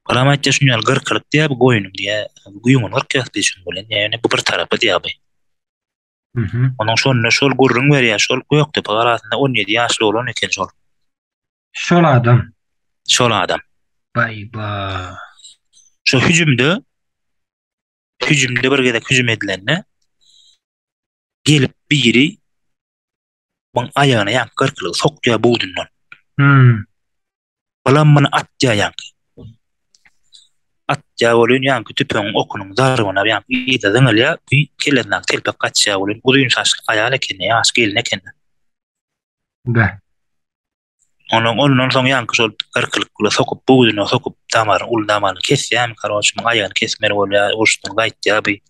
Garamatja şuňal gyrkylyk diýär, goýunum diýär. Goýunyň gyrkylyk diýişin bolan ýani bu bir tarapy diýär bu. Onuň şonu şol gurrun berýär, şol gökde paratyna 17 ýaşly bolan eken şol. Şol adam. Bayba. Şu hüjümde bir gedek hüjüm edilende gelip biri bu aýagyna ýanky gyrkylyk sokýar buğdundan. Balam muny atja ýanky. Atja bolan ýanky tüpeň okunyň zarybyna ýanky ýa-da döňelýär, bir kelenler telpek gaçýar bolan uzun saçly aýal eken, ýaş gelin eken. Bäh. Onun soň ýanky şol gyrkylykla sokup buğduna sokup damar, ul damarny kesýär, karoçmy aýagyny kesmeli bolýar, urşdyň gaýtýar bir.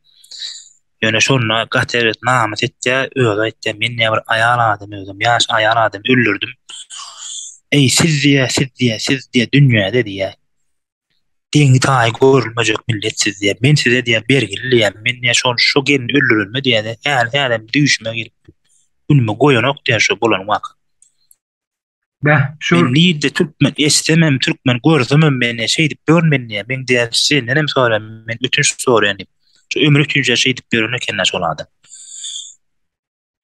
Ýöne şonu gateret namat etýär, öýe aýtýar, men näme bir aýal adam özüm, ýaş aýal adam öldürdüm. Ey siz diýär dünýäde diýär. Deňi taý görülmejek millet siz diýär. Men size diýär bergiliyem, men näme şu gelin öldürülme diýär. Häl düşme gelip ünme goýanok diýär şu bolan waka. Bäh, şu Liýde türkmen istemem türkmen gördüm men şeýdip görmenýär. Men diýär sen nenem soram, men ötünç soraýan. Şu ömrü üçünçe şeýdip görene kenä şolady.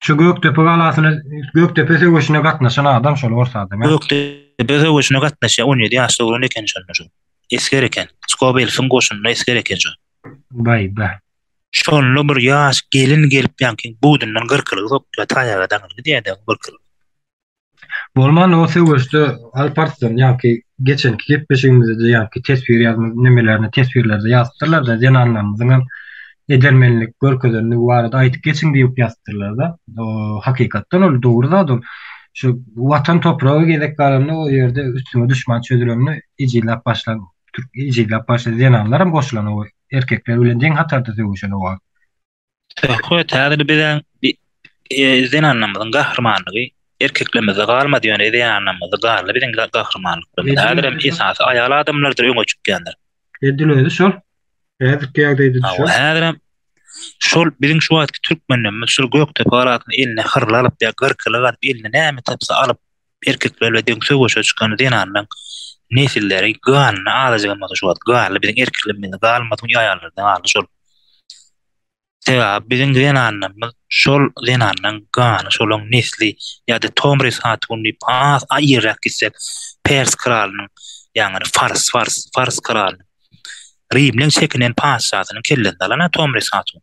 Şu Göktepe galasyny Göktepe söwüşine gatnaşan adam şol orsa adam. Göktepe söwüşine gatnaşan 17 ýaşda bolan eken şol. Esker eken. Skobelfin goşunyna esker eken şol. Bay ba. Şonlu bir ýaş gelin gelip ýanky budundan gyrkylyp sokla taýaga daňyly diýende gyrkylyp. Bolman o söwüşde Alparslan ýa-ki geçenki gepleşigimizde ýa-ki tesbir ýazma nemelerini tesbirlerde ýazdyrlar da zenanlarymyzyň edermenlik görkezlenligi barada aýtyp geçiň diýip ýazdyrlar da. O hakykatdan ol dogry da. Şu watan topragy gezek garany o ýerde üstüne düşman çödülenini ijilap başlan Türk ijilap başlan zenanlarym goşulan o erkekler bilen deň hatarda söwüşen o. Hoy täze bilen zenanlarymyzyň gahrmanlygy erkeklerimize galma diýen zenanlarymyzy garly bilen gahrmanlyk. Häzirem esasy aýal adamlardyr öňe çykýanlar. Edilýär şol. Häzirki ýagdaýda düşür. Häzirem şol biziň şu wagtky türkmenlerimiz şol Göktepe galasyny eline hyrly alyp ýa gyrkylyk alyp eline näme tapsa alyp erkekler bilen deň söwüşe çykan zenanlaryň nesilleri ganyny alajagyny şu wagt galy biziň erkeklerimiz galmadyň ýaýallardan aly şol. Biziň zenanlarymyz şol zenanlaryň gany şolaň nesli ýa-da Tomris hatuny pas aýyrak gitsek Pers kralynyň ýa-ni Fars kralynyň Rimliň çekinen paşasynyň kellendelana Tomris hatun.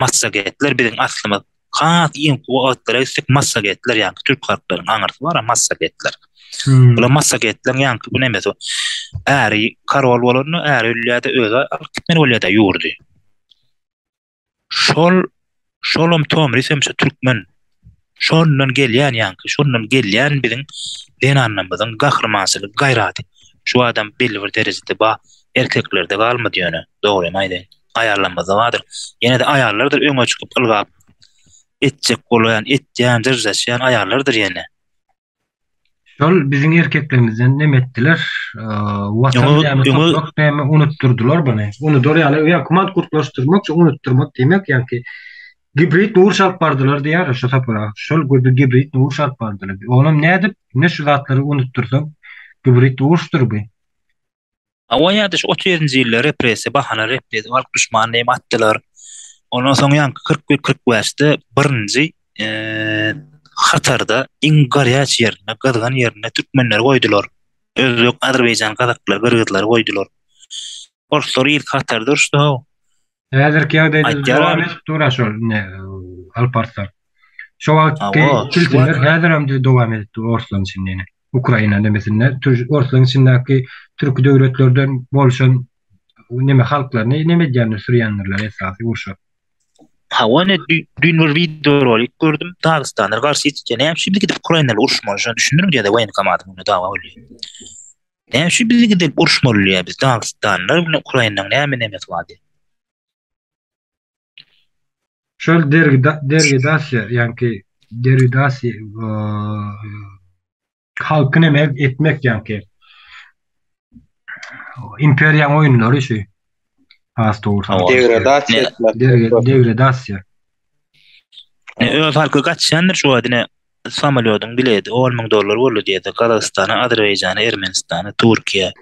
Massagetler biziň aslymyz hat iň kuwatlara istek massagetler ýa-ni türk halklarynyň aňyrsy bar massagetler. Bular massagetler ýa-ni bu näme so? Äri karol bolany äri ýerde öze alyp gitmeli bolýar da ýurdy. Şolum Tomris hemşe türkmen. Şondan gelýän ýa-ni şondan gelýän biziň zenanlarymyzyň gahrmançylygy gaýraty. Şu adam belli bir derejede erkeklerde galma diýene dogry maýdy. Aýarlanmazy wadyr. Ýene de aýarlardyr öňe çykyp ylgap etjek bolan, etýän, jyrjaşýan aýarlardyr ýene. Şol biziň erkeklerimizden nemetdiler? Watan ýa-ni unutturdular buny. Onu dorýaly ýa kumand kurtlaşdyrmak, unutturmak demek ýa-ki gibrit uruş alyp bardylar diýär şo tapara. Şol gibrit uruş alyp bardylar. Onuň nädip ne şu zatlary unuttursaň gibrit uruşdur bu. Awa ýa-da 37-nji ýyllar repressiýa bahana repressiýa alyp düşman näme atdylar. Ondan soň ýa 41-40 ýaşda birinji Hatarda iň garýaç ýerine, gazgan ýerine türkmenler goýdular. Özbek, Azerbaýjan, Kazaklar, Kyrgyzlar goýdular. Orşlar ilk Hatarda duruşdy. Häzirki ýagdaýda dowam edip durar şol Alparslan. Şo wagtky kilitler häzirem de dowam edip dur Orşlan içinde. Ukraina demesinler, Orşlan içindäki türk döwletlerden bolşan näme halklar, näme diýenler sürýänler esasy urşa. Hawana dün video rolik gördüm. Dağıstanlar karşı içeceğine. Şimdi gidip Ukraynalı uruşmalı. Düşünürüm diye de vayın kamadım bunu dava oluyor. Şimdi biz gidip uruşmalı ya biz Dağıstanlar. Ukrayna'nın ne var diye. Şöyle dergidasya yani dergidasya halkını emek etmek yani imperyan oyunları şey. Hasta olursa. Degradasya. Öz halkı kaçanlar şu adına samalyodun bileydi. $10,000 boldy diýdi. Kazakstana, Azerbaýjana, Ermenistana, Türkiýe.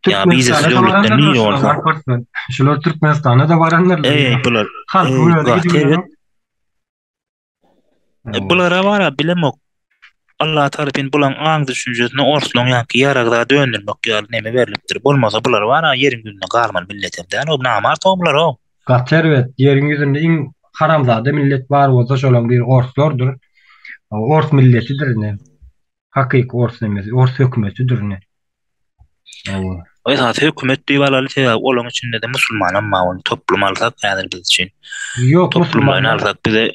Ya biz döwletler niýe bolsa? Şular Türkmenistana da baranlar. Bular. Bulara bara bilemok. Allah tarapyn bulan aň düşünjesini orslon ýa-ki ýaragda döndürmek ýa-da näme berilipdir. Bolmasa bular bara ýeriň ýüzüne galman milletemden o namar toplar o. Gatterwet ýeriň ýüzünde iň haramzada millet bar bolsa şolan bir orslordur. Ors milletidir ne? Hakyky ors emes, ors hökümetidir ne? O zat hökümet diýýärler ýa olaň içinde de musulman amma onu toplum alsak ýa-da biz üçin. Ýok musulman alsak bize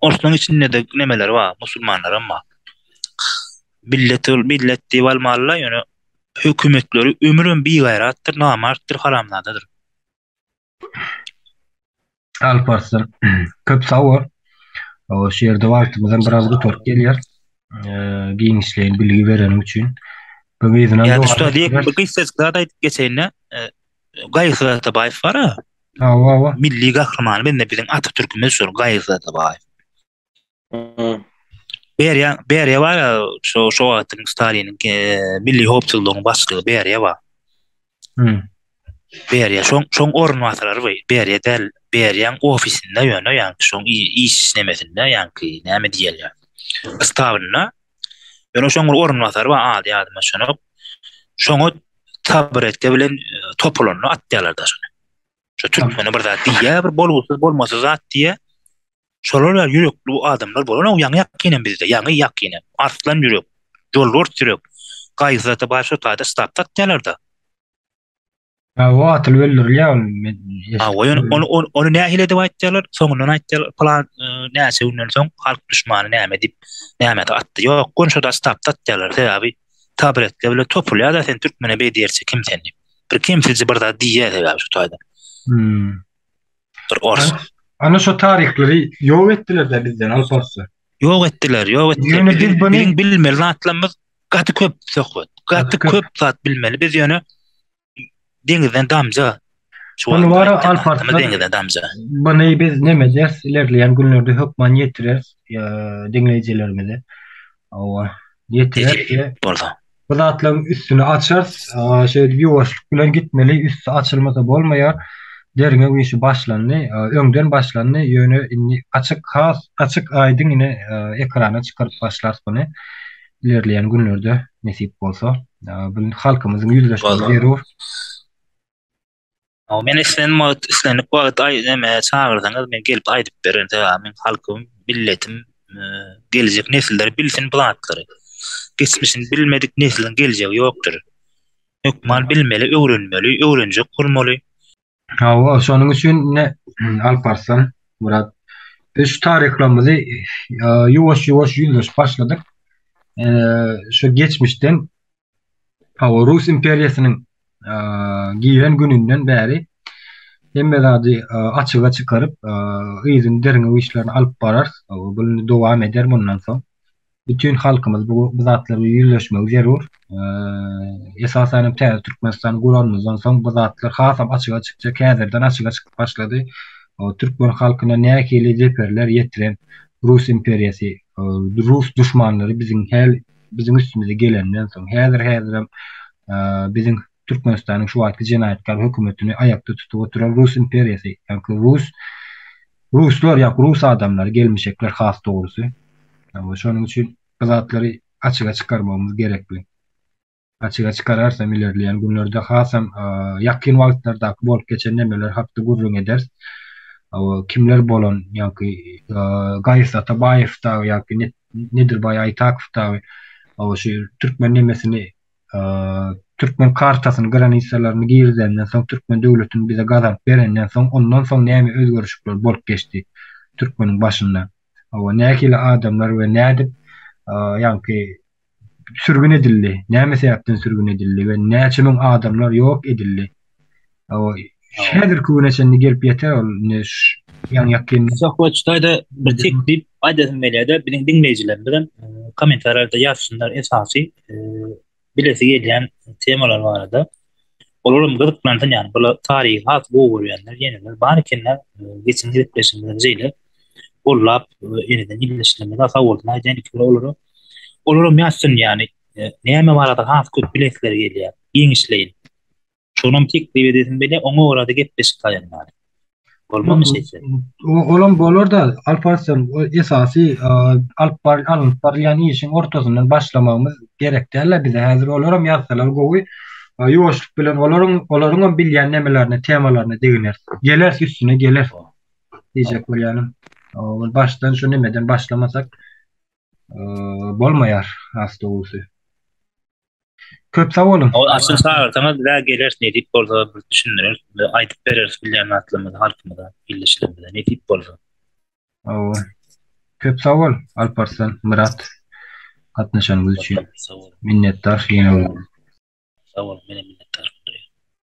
Orslun içinde de nemeler var musulmanlar amma millet diýilmalla ýöne hökümetleri ömrün bir gaýratdyr, namartdyr, haramladadyr. Alparslan köp sawar. O şeýerde wagtymyzdan biraz gutork gelýär. Giňişlerin bilgi berenim üçin. Bu bizden ýa-da şu diýip bu gysgaçlarda aýdyp geçeýine Gaýsy Atabaýew bar. Milli gahrman ben de bizim Atatürk'ümüz şol Gaýsy Atabaýew. Berýa var şu wagtyň Staliniň milli hopçylygynyň başlygy Berýa bar. Beriye şoň ornatlar we beriye del beriýän ofisinde ýöne ýani şoň iş işlemesinde ýani näme diýelýär. Stabyna ýöne şoň ornatlar we ady ýadyma şonu şoňa tabretke bilen topulanyny atýarlar da şonu. Şu türkmeni bir zat diýär, bir bolgusyz bolmasy zat diýär. Şolar ýürekli adamlar bolan, o ýaňy ýakinen bizde, ýaňy ýakinen. Arslan ýürek, jolwort ýürek. Gaýzata başa taýda stap tatýarlar da. O atyl weldirýär. Onu nähile dep aýtdylar, soňundan aýtdylar, plan näçe günden soň halk düşmany näme dip näme atdy. Ýok, gonşada stap tatýarlar, täbi. Tabretke bile topulýar da sen türkmene be diýerse kim seni? Bir kimsizji bir zat diýär täbi şu taýda. Bir ors. Ana şu tarihleri ýok etdiler de bizden alparsy. Ýok etdiler, ýok etdiler. Ýöne biz bunu bilmeli zatlarymyz gaty köp söhbet. Gaty köp zat bilmeli. Biz ýöne deňizden damja. Bunu var alparsy deňizden damja. Bunu biz näme ders ilerleýän günlerde hökman ýetirer deňleýijilerimize. Awa ýetirer. Bu zatlaryň üstüne açar, şeýle ýowaşlyk bilen gitmeli, üstü açylmasa bolmaýar. Derine bu işi başlandy, öňden başlandy, ýöne açyk aýdyň ine ekrana çykaryp başlar bunu. Ilerleýän günlerde nesip bolsa, bu halkymyzyň ýüzleşmesi zerur. Men islenip wagt näme çağırsaňyz men gelip aýdyp beren, men halkym, milletim, gelecek nesilleri bilsin platlary. Geçmişini bilmedik neslin gelecek ýokdur. Hökman bilmeli, öwrenmeli, öwrenjek kurmaly. Hawa şonuň üçin ne alparsam Murat, biz tarihlerimizi ýowaş ýüzleş başladyk. Şu geçmişden Rus imperiýasynyň giýen gününden bäri hemmedi açyga çykaryp ýygyň derine işlerini alyp barar. Bunu dowam eder bundan soň. Bütün halkymyz bu zatlary ýüzleşmek zerur. Esasen Türkmenistan guranmyzdan soň bu zatlar hasam açyga çykjak, häzirden açyga çykyp başlady. Türkmen halkyna näkeli jeperler ýetiren Rus imperiýasy, Rus düşmanlary biziň üstümize gelenden soň häzir biziň Türkmenistanyň şu wagtky jenaýatkar hökümetini aýakda tutup oturan Rus imperiýasy, ýani Ruslar ýa Rus adamlary gelmişekler has dogrusy. Şonuň üçin bu zatlary açyga çykarmamyz gerekli. Açyga çykararsam ilerleýän günlerde hasam ýakyn wagtlarda bolup geçen nemeler hakda gurrun eder. Kimler bolan ýa-ki Gaýys Atabaýew da ýa-ki Nedirbaý Aýtakow da şu türkmen nemesini Türkmen kartasyny granitsalaryny girdenden soň Türkmen döwletini bize gazap berenden soň ondan soň näme özgörüşler bolup geçdi Türkmeniň başynda. Näkili adamlar we nädip ýa-ki sürgün edildi. Näme sebäpden sürgün edildi we näçe min adamlar ýok edildi. Häzir küneçeni gelip ýeter ol ýani ýakyn sohbatçyda bir teklip aýdasym gelýärdi. Biziň dinleýijilerimizden kommentarlarda ýazsınlar esasy bilesi gelýän temalar barada. Olaryň gyzyklanýan ýani bu taryhy has goýanlar ýeneler bar ekenler geçen gidipleşimden jeýle bollap ýeniden ýylyşlamy da sawoldan aýdan olary. Olaryň ýaşsyn ýani näme barada has köp bilesler gelýär. Iň işleýin. Şonam teklip edesim bile oňa orada gepleşip gaýanlar. Bolmamy şeýse. Olam bolar da alparsam esasy alyp barýan işiň ortasyndan başlamamyz gerek däl bize. Häzir olaram ýazsalar gowy ýoşlyk bilen olaryň bilýän nemelerini, temalaryny deginer. Geler üstüne geler. Diýjek bolýanym. Başdan şu nemeden başlamasak bolmaýar hasta bolsa. Köp sağ olun. Aslında sağırsanız daha gelirsin ne deyip orada düşünürüz. Aytıp veririz bilyen atlımıda, halkımıda, birleştirimizde. Ne deyip orada. Köp sağ ol Alparslan, Murat. Katnaşanımız için minnettar. Sağ ol, minnettar.